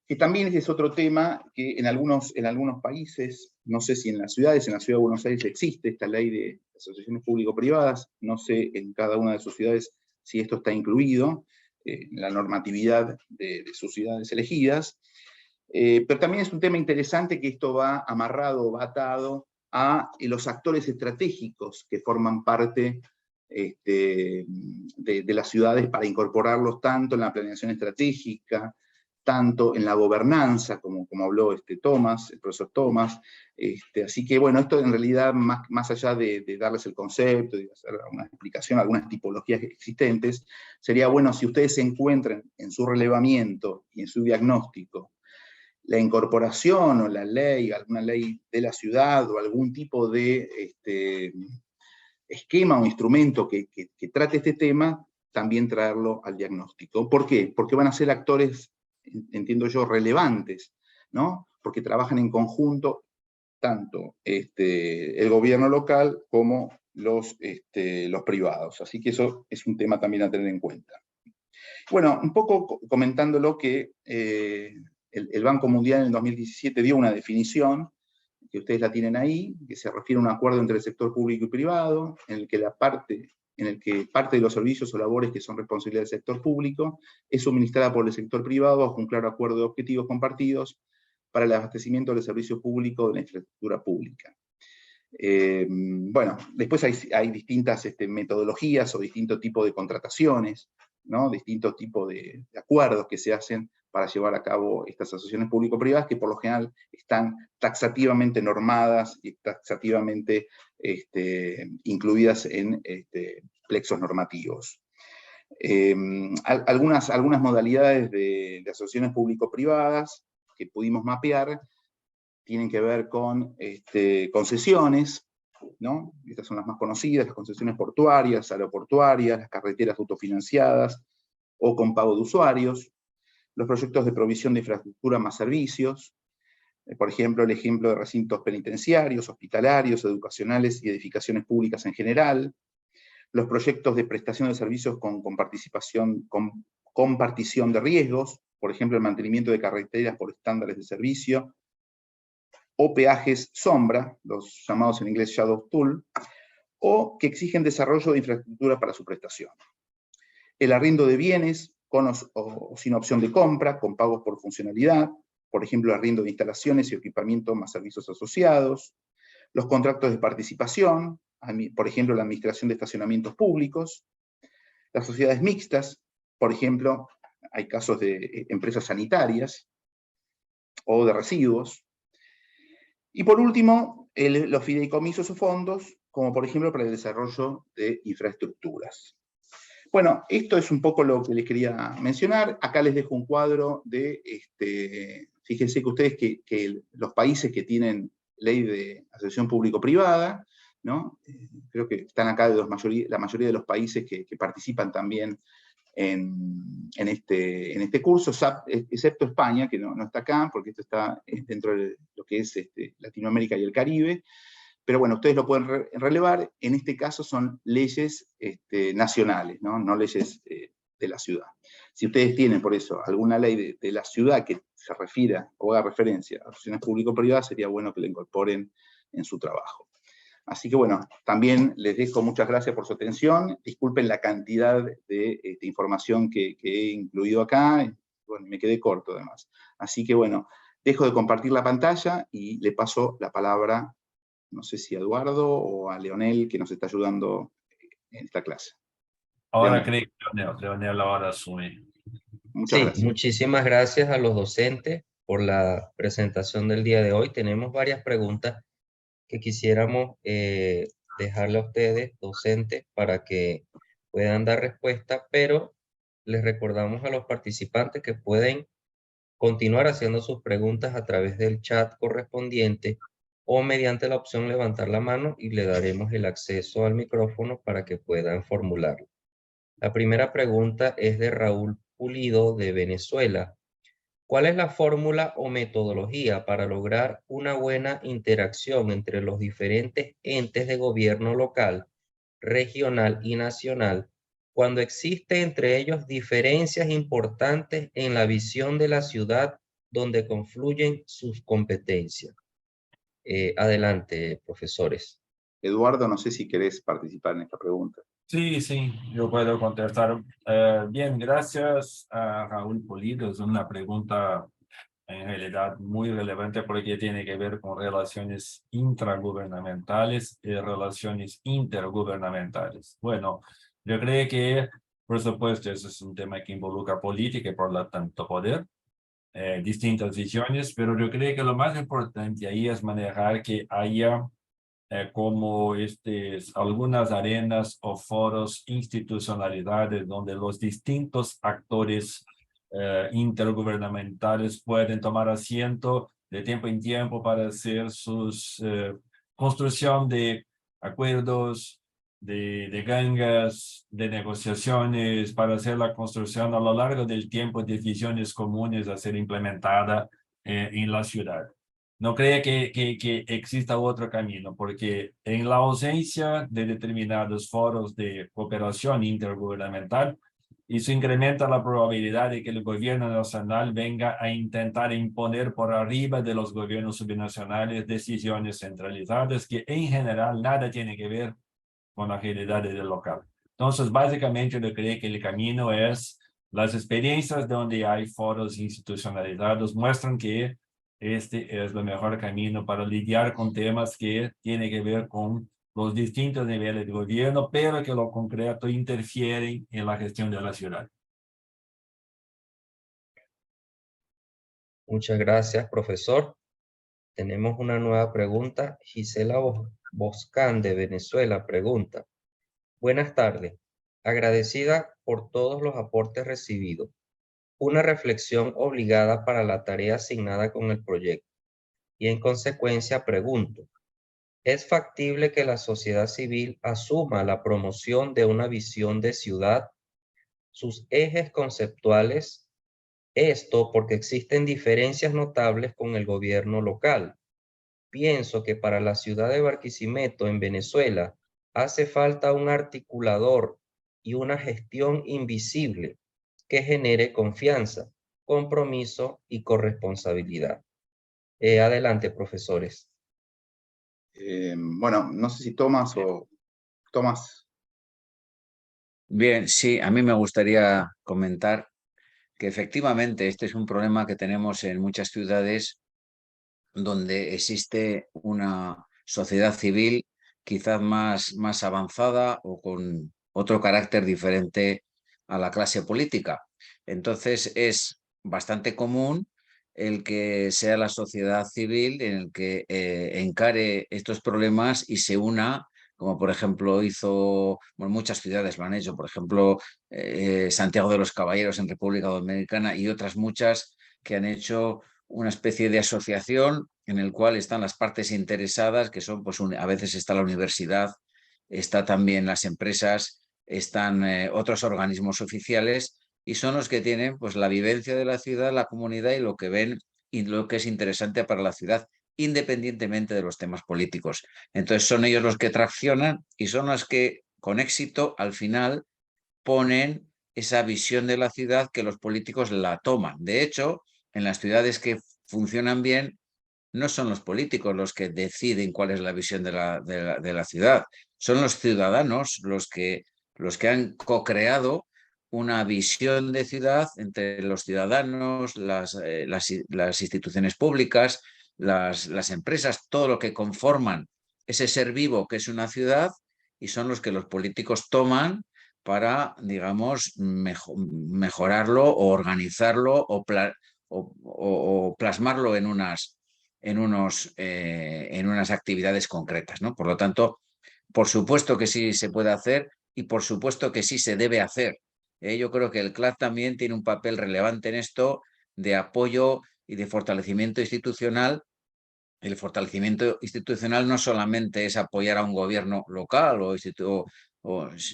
que también es otro tema que en algunos países, no sé si en las ciudades, en la ciudad de Buenos Aires existe esta ley de asociaciones público-privadas, no sé en cada una de sus ciudades si esto está incluido en la normatividad de sus ciudades elegidas, pero también es un tema interesante que esto va amarrado, va atado a los actores estratégicos que forman parte de las ciudades para incorporarlos tanto en la planeación estratégica, tanto en la gobernanza, como habló Tomás, el profesor Tomás. Así que, bueno, esto en realidad, más allá de darles el concepto, de hacer una explicación, algunas tipologías existentes, sería bueno si ustedes se encuentran en su relevamiento y en su diagnóstico la incorporación o la ley, alguna ley de la ciudad o algún tipo de esquema o instrumento que trate este tema, también traerlo al diagnóstico. ¿Por qué? Porque van a ser actores, entiendo yo, relevantes, ¿no? Porque trabajan en conjunto tanto el gobierno local como los privados. Así que eso es un tema también a tener en cuenta. Bueno, un poco comentándolo que el Banco Mundial en el 2017 dio una definición, que ustedes la tienen ahí, que se refiere a un acuerdo entre el sector público y privado, en el que parte de los servicios o labores que son responsabilidad del sector público es suministrada por el sector privado bajo un claro acuerdo de objetivos compartidos para el abastecimiento del servicio público de la infraestructura pública. Bueno, después hay distintas metodologías o distintos tipos de contrataciones, ¿no? Distintos tipos de acuerdos que se hacen para llevar a cabo estas asociaciones público-privadas, que por lo general están taxativamente normadas y taxativamente incluidas en plexos normativos. Algunas modalidades de asociaciones público-privadas que pudimos mapear tienen que ver con concesiones, ¿no? Estas son las más conocidas, las concesiones portuarias, aeroportuarias, las carreteras autofinanciadas o con pago de usuarios, los proyectos de provisión de infraestructura más servicios, por ejemplo, el ejemplo de recintos penitenciarios, hospitalarios, educacionales y edificaciones públicas en general, los proyectos de prestación de servicios con compartición de riesgos, por ejemplo, el mantenimiento de carreteras por estándares de servicio, o peajes sombra, los llamados en inglés shadow tool, o que exigen desarrollo de infraestructura para su prestación. El arriendo de bienes, con o sin opción de compra, con pagos por funcionalidad, por ejemplo, arriendo de instalaciones y equipamiento más servicios asociados, los contratos de participación, por ejemplo, la administración de estacionamientos públicos, las sociedades mixtas, por ejemplo, hay casos de empresas sanitarias o de residuos, y por último, los fideicomisos o fondos, como por ejemplo para el desarrollo de infraestructuras. Bueno, esto es un poco lo que les quería mencionar. Acá les dejo un cuadro de, fíjense que ustedes que los países que tienen ley de asociación público-privada, ¿no? Creo que están acá la mayoría de los países que participan también en este curso, excepto España, que no está acá, porque esto está dentro de lo que es Latinoamérica y el Caribe. Pero bueno, ustedes lo pueden relevar. En este caso son leyes nacionales, no leyes de la ciudad. Si ustedes tienen, por eso, alguna ley de la ciudad que se refiera o haga referencia a asociaciones público-privadas, sería bueno que la incorporen en su trabajo. Así que bueno, también les dejo muchas gracias por su atención. Disculpen la cantidad de información que he incluido acá. Bueno, me quedé corto además. Así que bueno, dejo de compartir la pantalla y le paso la palabra, no sé si a Eduardo o a Leonel, que nos está ayudando en esta clase. Ahora creo que Leonel ahora asume. Muchas gracias. Muchísimas gracias a los docentes por la presentación del día de hoy. Tenemos varias preguntas que quisiéramos dejarle a ustedes, docentes, para que puedan dar respuesta, pero les recordamos a los participantes que pueden continuar haciendo sus preguntas a través del chat correspondiente o mediante la opción levantar la mano y le daremos el acceso al micrófono para que puedan formularlo. La primera pregunta es de Raúl Pulido de Venezuela. ¿Cuál es la fórmula o metodología para lograr una buena interacción entre los diferentes entes de gobierno local, regional y nacional cuando existe entre ellos diferencias importantes en la visión de la ciudad donde confluyen sus competencias? Adelante, profesores. Eduardo, no sé si querés participar en esta pregunta. Sí, yo puedo contestar. Bien, gracias a Raúl Pulido. Es una pregunta en realidad muy relevante porque tiene que ver con relaciones intragubernamentales y relaciones intergubernamentales. Bueno, yo creo que, por supuesto, eso es un tema que involucra política y por lo tanto poder, distintas visiones, pero yo creo que lo más importante ahí es manejar que haya como algunas arenas o foros, institucionalidades donde los distintos actores intergubernamentales pueden tomar asiento de tiempo en tiempo para hacer sus construcción de acuerdos, de gangas, de negociaciones, para hacer la construcción a lo largo del tiempo de visiones comunes a ser implementada en la ciudad. No creo que exista otro camino, porque en la ausencia de determinados foros de cooperación intergubernamental, eso incrementa la probabilidad de que el gobierno nacional venga a intentar imponer por arriba de los gobiernos subnacionales decisiones centralizadas que en general nada tiene que ver con la realidad del local. Entonces, básicamente, yo creo que el camino es las experiencias donde hay foros institucionalizados muestran que este es el mejor camino para lidiar con temas que tienen que ver con los distintos niveles de gobierno, pero que lo concreto interfieren en la gestión de la ciudad. Muchas gracias, profesor. Tenemos una nueva pregunta. Gisela Boscán de Venezuela pregunta. Buenas tardes. Agradecida por todos los aportes recibidos. Una reflexión obligada para la tarea asignada con el proyecto. Y en consecuencia pregunto, ¿es factible que la sociedad civil asuma la promoción de una visión de ciudad, sus ejes conceptuales? Esto porque existen diferencias notables con el gobierno local. Pienso que para la ciudad de Barquisimeto, en Venezuela, hace falta un articulador y una gestión invisible que genere confianza, compromiso y corresponsabilidad. Adelante, profesores. Bueno, no sé si Tomás o Tomás. Bien, sí, a mí me gustaría comentar que efectivamente este es un problema que tenemos en muchas ciudades donde existe una sociedad civil quizás más avanzada o con otro carácter diferente a la clase política. Entonces es bastante común el que sea la sociedad civil en el que encare estos problemas y se una, como por ejemplo muchas ciudades lo han hecho, por ejemplo Santiago de los Caballeros en República Dominicana y otras muchas que han hecho una especie de asociación en el cual están las partes interesadas, que son, pues, a veces está la universidad, está también las empresas, están otros organismos oficiales y son los que tienen, pues, la vivencia de la ciudad, la comunidad y lo que ven y lo que es interesante para la ciudad, independientemente de los temas políticos. Entonces son ellos los que traccionan y son los que con éxito al final ponen esa visión de la ciudad que los políticos la toman. De hecho, en las ciudades que funcionan bien, no son los políticos los que deciden cuál es la visión de la ciudad, son los ciudadanos los que han co-creado una visión de ciudad entre los ciudadanos, las instituciones públicas, las empresas, todo lo que conforman ese ser vivo que es una ciudad y son los que los políticos toman para, digamos, mejorarlo o organizarlo o plasmarlo en unas actividades concretas, ¿no? Por lo tanto, por supuesto que sí se puede hacer y por supuesto que sí se debe hacer. Yo creo que el CLAD también tiene un papel relevante en esto de apoyo y de fortalecimiento institucional. El fortalecimiento institucional no solamente es apoyar a un gobierno local o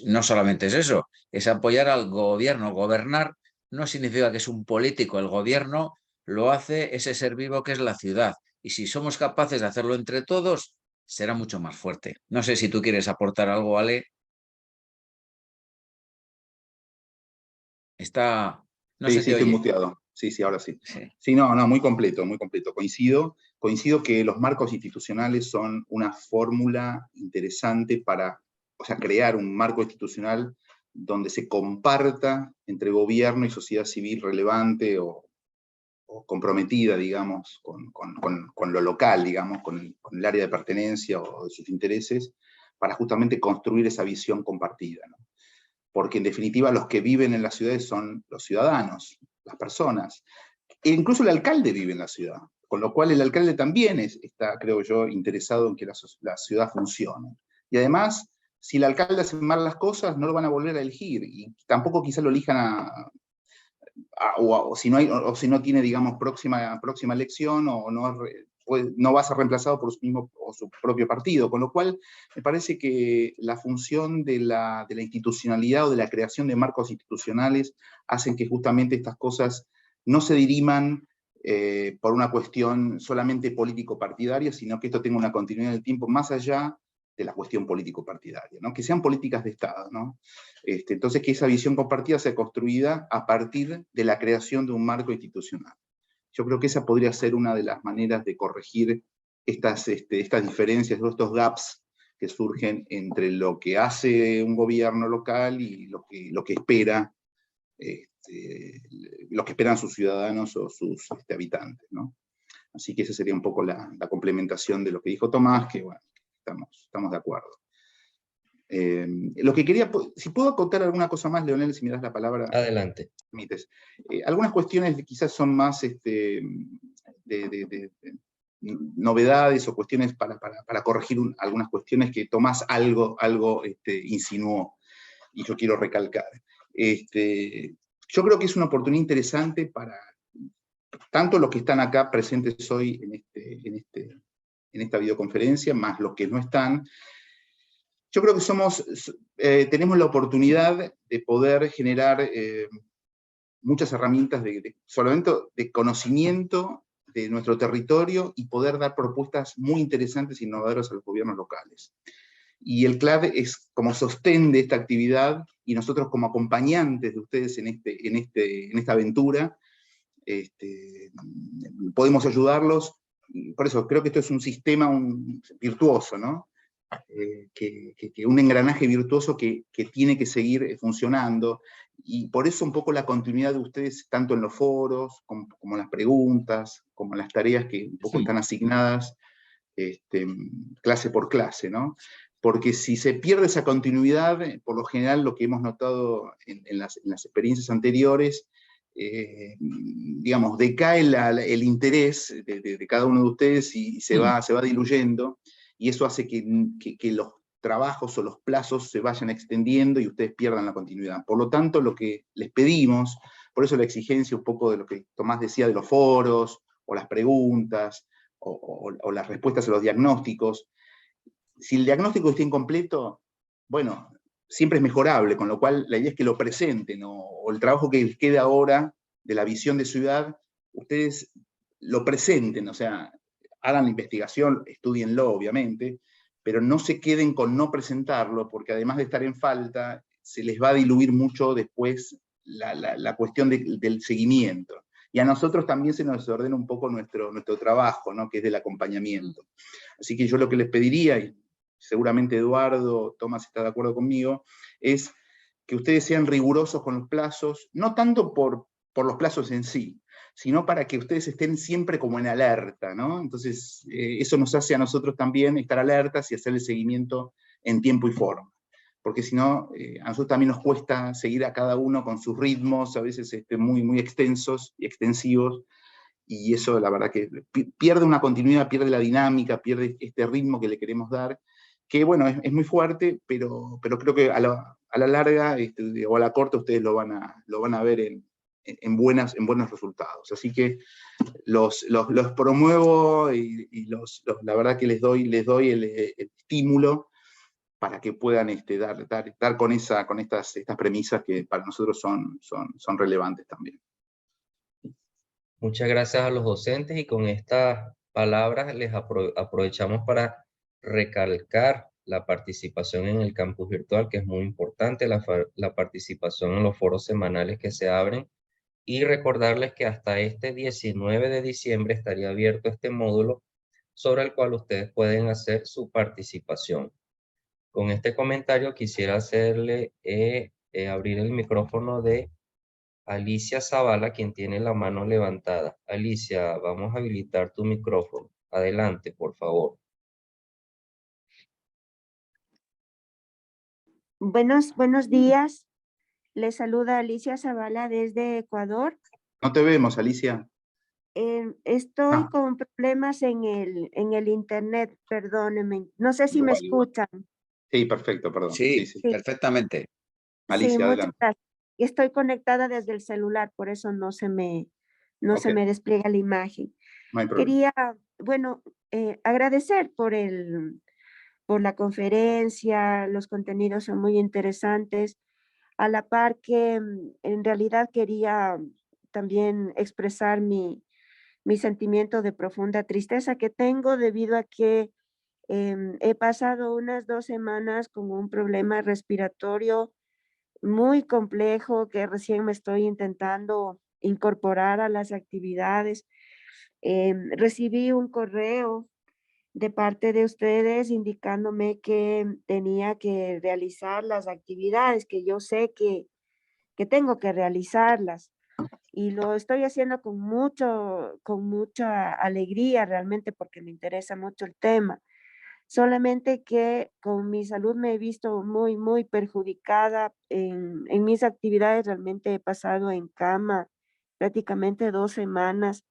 no solamente es eso, es apoyar al gobierno. Gobernar no significa que es un político, el gobierno lo hace ese ser vivo que es la ciudad. Y si somos capaces de hacerlo entre todos, será mucho más fuerte. No sé si tú quieres aportar algo, Ale. No Sí, se sí, te estoy oye. muteado. Sí, sí, ahora sí. Sí. Sí, no, muy completo, muy completo. Coincido que los marcos institucionales son una fórmula interesante para, o sea, crear un marco institucional donde se comparta entre gobierno y sociedad civil relevante o o comprometida, digamos, con lo local, digamos, con el área de pertenencia o de sus intereses, para justamente construir esa visión compartida, ¿no? Porque en definitiva los que viven en las ciudades son los ciudadanos, las personas. E incluso el alcalde vive en la ciudad, con lo cual el alcalde también está, creo yo, interesado en que la ciudad funcione. Y además, si el alcalde hace mal las cosas, no lo van a volver a elegir, y tampoco quizás lo elijan o si no tiene, digamos, próxima elección, o no va a ser reemplazado por su mismo o su propio partido, con lo cual me parece que la función de la institucionalidad o de la creación de marcos institucionales hacen que justamente estas cosas no se diriman por una cuestión solamente político-partidaria, sino que esto tenga una continuidad en el tiempo más allá de la cuestión político-partidaria, ¿no? Que sean políticas de Estado, ¿no? Entonces, que esa visión compartida sea construida a partir de la creación de un marco institucional. Yo creo que esa podría ser una de las maneras de corregir estas diferencias, estos gaps que surgen entre lo que hace un gobierno local y lo que espera, lo que esperan sus ciudadanos o sus habitantes, ¿no? Así que esa sería un poco la complementación de lo que dijo Tomás, que bueno, estamos de acuerdo. Lo que quería, si puedo contar alguna cosa más, Leonel, si me das la palabra. Adelante. Algunas cuestiones quizás son más novedades o cuestiones para corregir algunas cuestiones que Tomás algo insinuó, y yo quiero recalcar. Yo creo que es una oportunidad interesante para tanto los que están acá presentes hoy en esta videoconferencia, más los que no están. Yo creo que tenemos la oportunidad de poder generar muchas herramientas solamente de conocimiento de nuestro territorio y poder dar propuestas muy interesantes e innovadoras a los gobiernos locales. Y el CLAD es como sostén de esta actividad, y nosotros como acompañantes de ustedes en esta aventura, podemos ayudarlos. Por eso creo que esto es un sistema virtuoso, ¿no? Un engranaje virtuoso que tiene que seguir funcionando, y por eso un poco la continuidad de ustedes, tanto en los foros, como en las preguntas, como en las tareas que un poco están asignadas clase por clase, ¿no? Porque si se pierde esa continuidad, por lo general lo que hemos notado en las experiencias anteriores, digamos, decae el interés de cada uno de ustedes y se va diluyendo, y eso hace que los trabajos o los plazos se vayan extendiendo y ustedes pierdan la continuidad. Por lo tanto, lo que les pedimos, por eso la exigencia un poco de lo que Tomás decía de los foros, o las preguntas, o las respuestas a los diagnósticos. Si el diagnóstico está incompleto, bueno, siempre es mejorable, con lo cual la idea es que lo presenten, o el trabajo que les queda ahora de la visión de ciudad, ustedes lo presenten, o sea, hagan la investigación, estudienlo obviamente, pero no se queden con no presentarlo, porque además de estar en falta, se les va a diluir mucho después la cuestión del seguimiento. Y a nosotros también se nos desordena un poco nuestro trabajo, ¿no? Que es del acompañamiento. Así que yo lo que les pediría, y seguramente Eduardo, Tomás está de acuerdo conmigo, es que ustedes sean rigurosos con los plazos, no tanto por los plazos en sí, sino para que ustedes estén siempre como en alerta, ¿no? Entonces, eso nos hace a nosotros también estar alertas y hacer el seguimiento en tiempo y forma. Porque si no, a nosotros también nos cuesta seguir a cada uno con sus ritmos, a veces muy, muy extensos y extensivos, y eso la verdad que pierde una continuidad, pierde la dinámica, pierde este ritmo que le queremos dar, que bueno, es muy fuerte, pero creo que a la larga o a la corta ustedes lo van a ver en buenos resultados. Así que los promuevo, y la verdad que les doy el estímulo para que puedan dar con estas premisas que para nosotros son relevantes también. Muchas gracias a los docentes, y con estas palabras les aprovechamos para recalcar la participación en el campus virtual, que es muy importante, la participación en los foros semanales que se abren, y recordarles que hasta este 19 de diciembre estaría abierto este módulo sobre el cual ustedes pueden hacer su participación. Con este comentario quisiera abrir el micrófono de Alicia Zavala, quien tiene la mano levantada. Alicia, vamos a habilitar tu micrófono. Adelante, por favor. Buenos días. Les saluda Alicia Zavala desde Ecuador. No te vemos, Alicia. Estoy con problemas en el internet, perdónenme. No sé si me escuchan. Sí, perfecto, perdón. Sí, Sí. perfectamente. Alicia, Sí, muchas adelante. gracias. Estoy conectada desde el celular, por eso no se me despliega la imagen. No hay problema. Quería, bueno, agradecer por la conferencia, los contenidos son muy interesantes. A la par que en realidad quería también expresar mi sentimiento de profunda tristeza que tengo debido a que he pasado unas 2 semanas con un problema respiratorio muy complejo que recién me estoy intentando incorporar a las actividades. Recibí un correo de parte de ustedes indicándome que tenía que realizar las actividades que yo sé que tengo que realizarlas y lo estoy haciendo con mucha alegría realmente porque me interesa mucho el tema. Solamente que con mi salud me he visto muy perjudicada en mis actividades. Realmente he pasado en cama prácticamente 2 semanas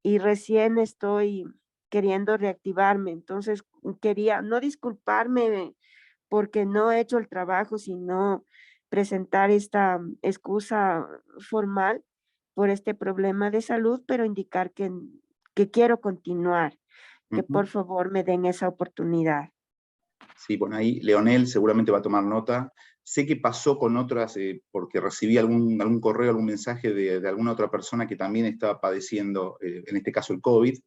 y recién estoy queriendo reactivarme. Entonces, quería no disculparme porque no he hecho el trabajo, sino presentar esta excusa formal por este problema de salud, pero indicar que quiero continuar, que por favor me den esa oportunidad. Sí, bueno, ahí Leonel seguramente va a tomar nota. Sé que pasó con otras, porque recibí algún correo, algún mensaje de alguna otra persona que también estaba padeciendo, en este caso el COVID,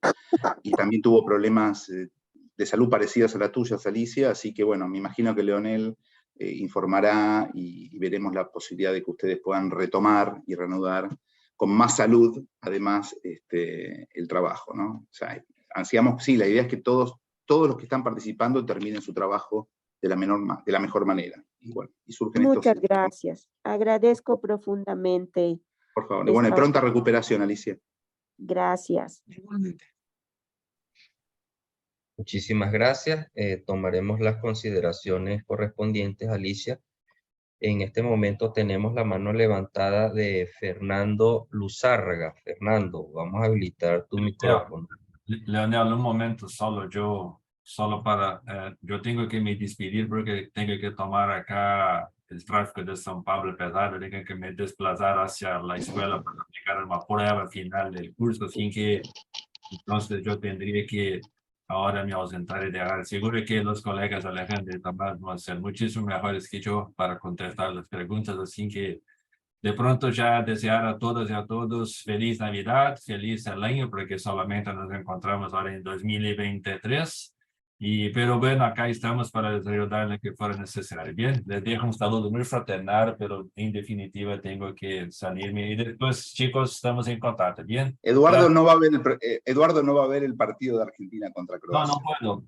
y también tuvo problemas de salud parecidas a la tuya, Alicia, así que bueno, me imagino que Leonel informará y veremos la posibilidad de que ustedes puedan retomar y reanudar con más salud, además, el trabajo, ¿no? O sea, ansiamos, sí, la idea es que todos los que están participando terminen su trabajo de la mejor manera. Y bueno, y surgen Muchas estos... gracias. Agradezco profundamente. Por favor. Y bueno, y pronta esta- recuperación, Alicia. Gracias. Igualmente. Muchísimas gracias. Tomaremos las consideraciones correspondientes, Alicia. En este momento tenemos la mano levantada de Fernando Luzárraga. Fernando, vamos a habilitar tu micrófono. Leonel, un momento, solo para, yo tengo que me despedir porque tengo que tomar acá el tráfico de São Paulo pesado, tengo que me desplazar hacia la escuela para aplicar una prueba final del curso, así que entonces yo tendría que ahora me ausentar y dejar. Seguro que los colegas Alejandro y Tomás van a ser muchísimo mejores que yo para contestar las preguntas, así que de pronto ya desear a todas y a todos feliz Navidad, feliz el año, porque solamente nos encontramos ahora en 2023. Pero bueno, acá estamos para les ayudar en lo que fuera necesario. Bien, les dejo un saludo muy fraternal, pero en definitiva tengo que salirme. Y después, chicos, estamos en contacto. Bien. Eduardo Gracias. no va a ver Eduardo no va a ver el partido de Argentina contra Croacia.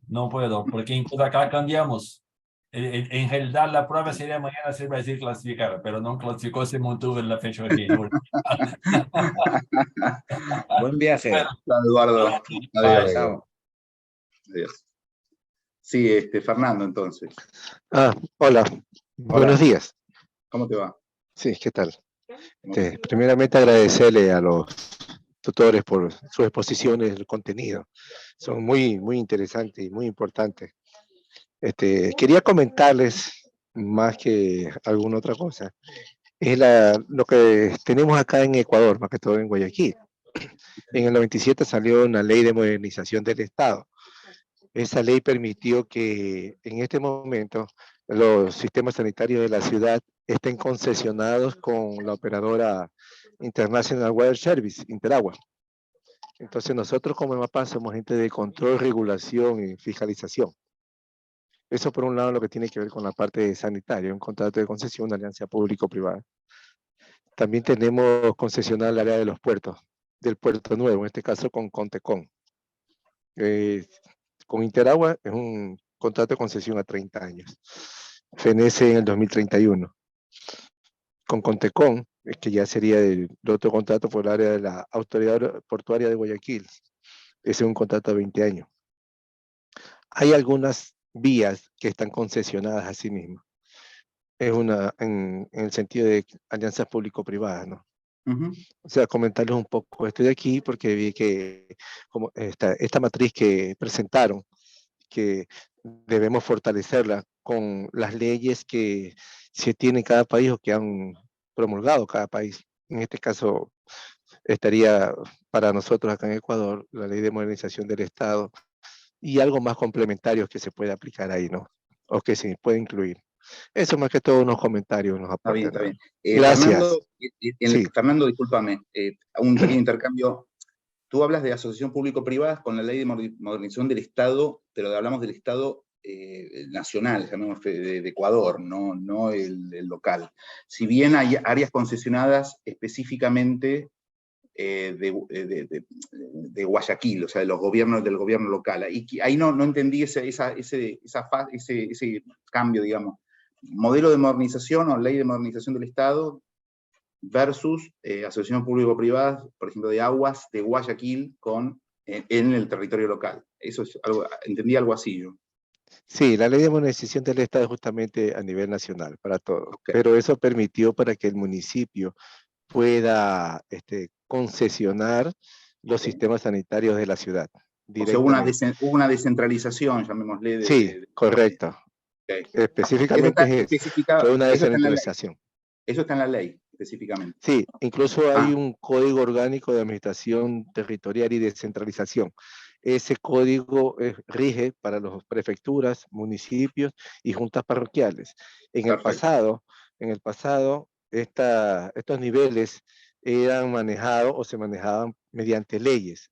No puedo, porque entonces acá cambiamos. En realidad la prueba sería mañana si Brasil clasificara, pero no clasificó, se mantuvo en la fecha aquí. Buen viaje. Chao, Eduardo. Bye. Adiós. Chao. Adiós. Sí, Fernando, entonces. Hola. Buenos días. ¿Cómo te va? Sí, ¿qué tal? Primeramente agradecerle a los tutores por sus exposiciones del contenido. Son muy interesantes y muy importantes. Quería comentarles, más que alguna otra cosa, es lo que tenemos acá en Ecuador, más que todo en Guayaquil. En el 97 salió una ley de modernización del Estado. Esa ley permitió que en este momento los sistemas sanitarios de la ciudad estén concesionados con la operadora International Water Service, Interagua. Entonces nosotros como EMAPA somos gente de control, regulación y fiscalización. Eso por un lado lo que tiene que ver con la parte sanitaria, un contrato de concesión, una alianza público-privada. También tenemos concesionada el área de los puertos, del puerto nuevo, en este caso con Contecon. Con Interagua es un contrato de concesión a 30 años. Fenece en el 2031. Con Contecon que ya sería el otro contrato por el área de la Autoridad Portuaria de Guayaquil. Ese es un contrato de 20 años. Hay algunas vías que están concesionadas a sí mismas. Es en el sentido de alianzas público-privadas, ¿no? O sea, comentarles un poco. Estoy aquí porque vi que como esta matriz que presentaron, que debemos fortalecerla con las leyes que se tiene en cada país o que han promulgado cada país. En este caso, estaría para nosotros acá en Ecuador la Ley de Modernización del Estado y algo más complementarios que se puede aplicar ahí, ¿no? O que se puede incluir. Eso más que todo unos comentarios, unos Está bien, aportes. está bien. Gracias. Sí. Fernando, discúlpame, un pequeño intercambio. Tú hablas de asociación público-privada con la ley de modernización del Estado, pero hablamos del Estado nacional, llamemos de Ecuador, no el local. Si bien hay áreas concesionadas específicamente de Guayaquil, o sea, del gobierno local. Y ahí no entendí ese cambio, digamos. Modelo de modernización o ley de modernización del Estado versus asociación público-privada, por ejemplo, de aguas de Guayaquil en el territorio local. Eso es algo, entendí algo así yo. Sí, la ley de modernización del Estado es justamente a nivel nacional para todos, Okay. pero eso permitió para que el municipio pueda concesionar los sistemas sanitarios de la ciudad. O sea, hubo una descentralización, llamémosle. Sí, correcto. Okay. Específicamente fue una descentralización. Eso está en la ley, específicamente. Sí, incluso hay un código orgánico de administración territorial y descentralización. Ese código rige para las prefecturas, municipios y juntas parroquiales. En el pasado, estos niveles eran manejados o se manejaban mediante leyes.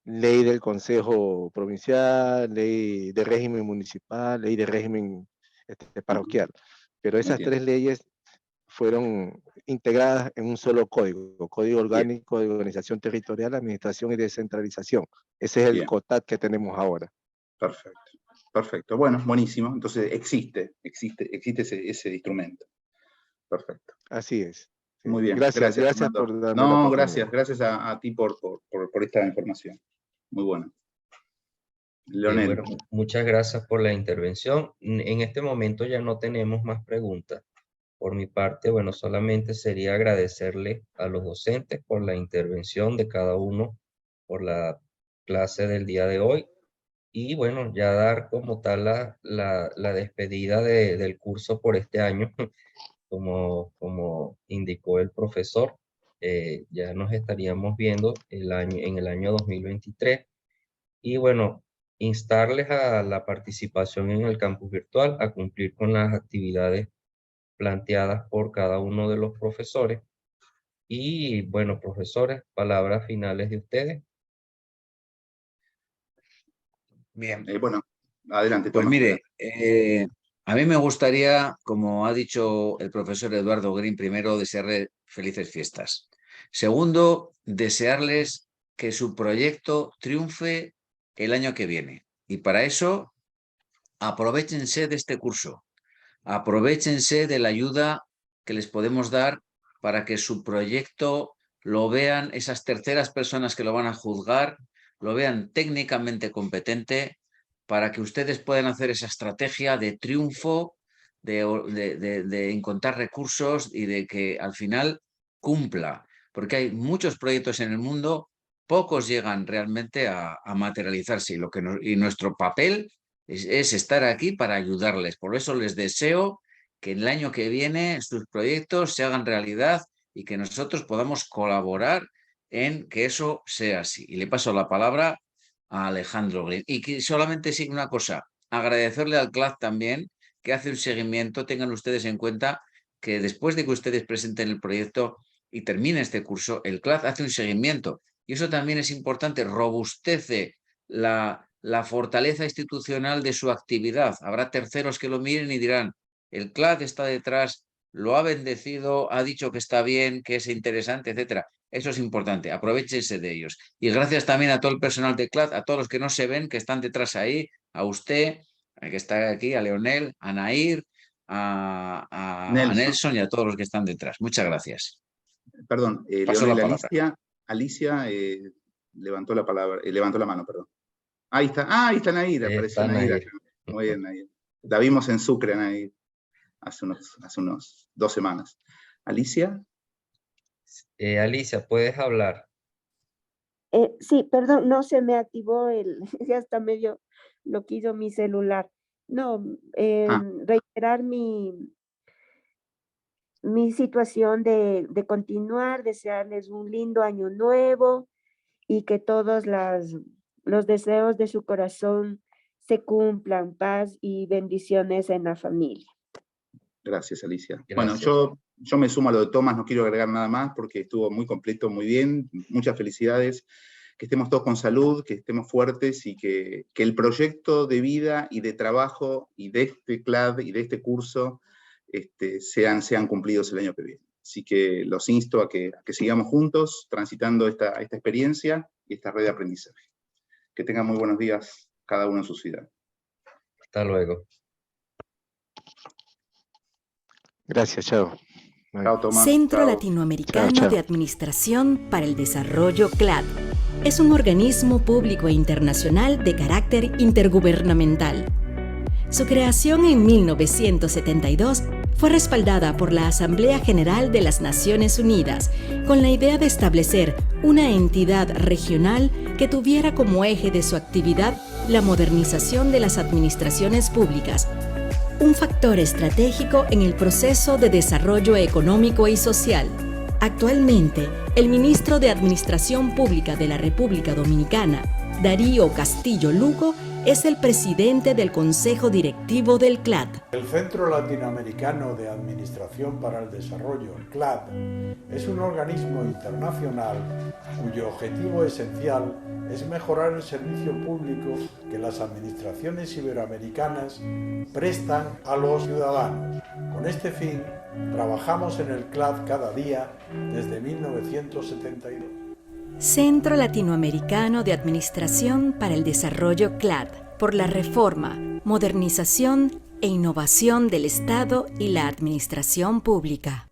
Ley del Consejo Provincial, ley de régimen municipal, ley de régimen parroquial. Pero esas tres leyes fueron integradas en un solo código, Código Orgánico de Organización Territorial, Administración y Descentralización. Ese es el COTAD que tenemos ahora. Perfecto, perfecto. Bueno, buenísimo. Entonces existe ese instrumento. Perfecto. Así es. Sí. Muy bien. Gracias por darme la oportunidad. Gracias a ti por esta información. Muy bueno. Leonel. Bueno, muchas gracias por la intervención. En este momento ya no tenemos más preguntas. Por mi parte, bueno, solamente sería agradecerle a los docentes por la intervención de cada uno, por la clase del día de hoy. Y bueno, ya dar como tal la despedida del curso por este año, como indicó el profesor. Ya nos estaríamos viendo en el año 2023. Y bueno, instarles a la participación en el campus virtual, a cumplir con las actividades planteadas por cada uno de los profesores. Y bueno, profesores, palabras finales de ustedes. Bien. Bueno, adelante, Pues Tomás. mire, a mí me gustaría, como ha dicho el profesor Eduardo Green, primero desearle felices fiestas. Segundo, desearles que su proyecto triunfe el año que viene. Y para eso, aprovéchense de este curso. Aprovéchense de la ayuda que les podemos dar para que su proyecto lo vean esas terceras personas que lo van a juzgar, lo vean técnicamente competente, para que ustedes puedan hacer esa estrategia de triunfo, de encontrar recursos y de que al final cumpla. Porque hay muchos proyectos en el mundo, pocos llegan realmente a materializarse. Y nuestro papel es estar aquí para ayudarles. Por eso les deseo que el año que viene sus proyectos se hagan realidad y que nosotros podamos colaborar en que eso sea así. Y le paso la palabra a Alejandro Green. Y que solamente sigue una cosa, agradecerle al CLAD también que hace un seguimiento. Tengan ustedes en cuenta que después de que ustedes presenten el proyecto y termine este curso, el CLAD hace un seguimiento. Y eso también es importante, robustece la fortaleza institucional de su actividad. Habrá terceros que lo miren y dirán, el CLAD está detrás, lo ha bendecido, ha dicho que está bien, que es interesante, etcétera. Eso es importante, aprovechense de ellos. Y gracias también a todo el personal de CLAD, a todos los que no se ven, que están detrás ahí, a usted, que está aquí, a Leonel, a Nair, a Nelson y a todos los que están detrás. Muchas gracias. Perdón, Paso la Leonel, palabra. Alicia levantó la palabra, levantó la mano, perdón. Ahí está Nair, apareció Está Nair Nair. acá. Muy bien, Nair. La vimos en Sucre, Nair, hace unos 2 semanas. Alicia. Alicia, puedes hablar. Sí, perdón, no se me activó ya está medio loquillo mi celular. No, reiterar mi situación de continuar, desearles un lindo año nuevo y que todos los deseos de su corazón se cumplan, paz y bendiciones en la familia. Gracias, Alicia. Gracias. Bueno, yo me sumo a lo de Tomás, no quiero agregar nada más porque estuvo muy completo, muy bien. Muchas felicidades. Que estemos todos con salud, que estemos fuertes y que el proyecto de vida y de trabajo y de este CLAD y de este curso sean cumplidos el año que viene. Así que los insto a que sigamos juntos transitando esta experiencia y esta red de aprendizaje. Que tengan muy buenos días cada uno en su ciudad. Hasta luego. Gracias, chao. Chao, Tomás. Centro Chao. Latinoamericano Chao, chao. de Administración para el Desarrollo CLAD es un organismo público e internacional de carácter intergubernamental. Su creación en 1972 fue respaldada por la Asamblea General de las Naciones Unidas con la idea de establecer una entidad regional que tuviera como eje de su actividad la modernización de las administraciones públicas, un factor estratégico en el proceso de desarrollo económico y social. Actualmente, el ministro de Administración Pública de la República Dominicana, Darío Castillo Lugo, es el presidente del Consejo Directivo del CLAD. El Centro Latinoamericano de Administración para el Desarrollo, CLAD, es un organismo internacional cuyo objetivo esencial es mejorar el servicio público que las administraciones iberoamericanas prestan a los ciudadanos. Con este fin, trabajamos en el CLAD cada día desde 1972. Centro Latinoamericano de Administración para el Desarrollo CLAD, por la reforma, modernización e innovación del Estado y la administración pública.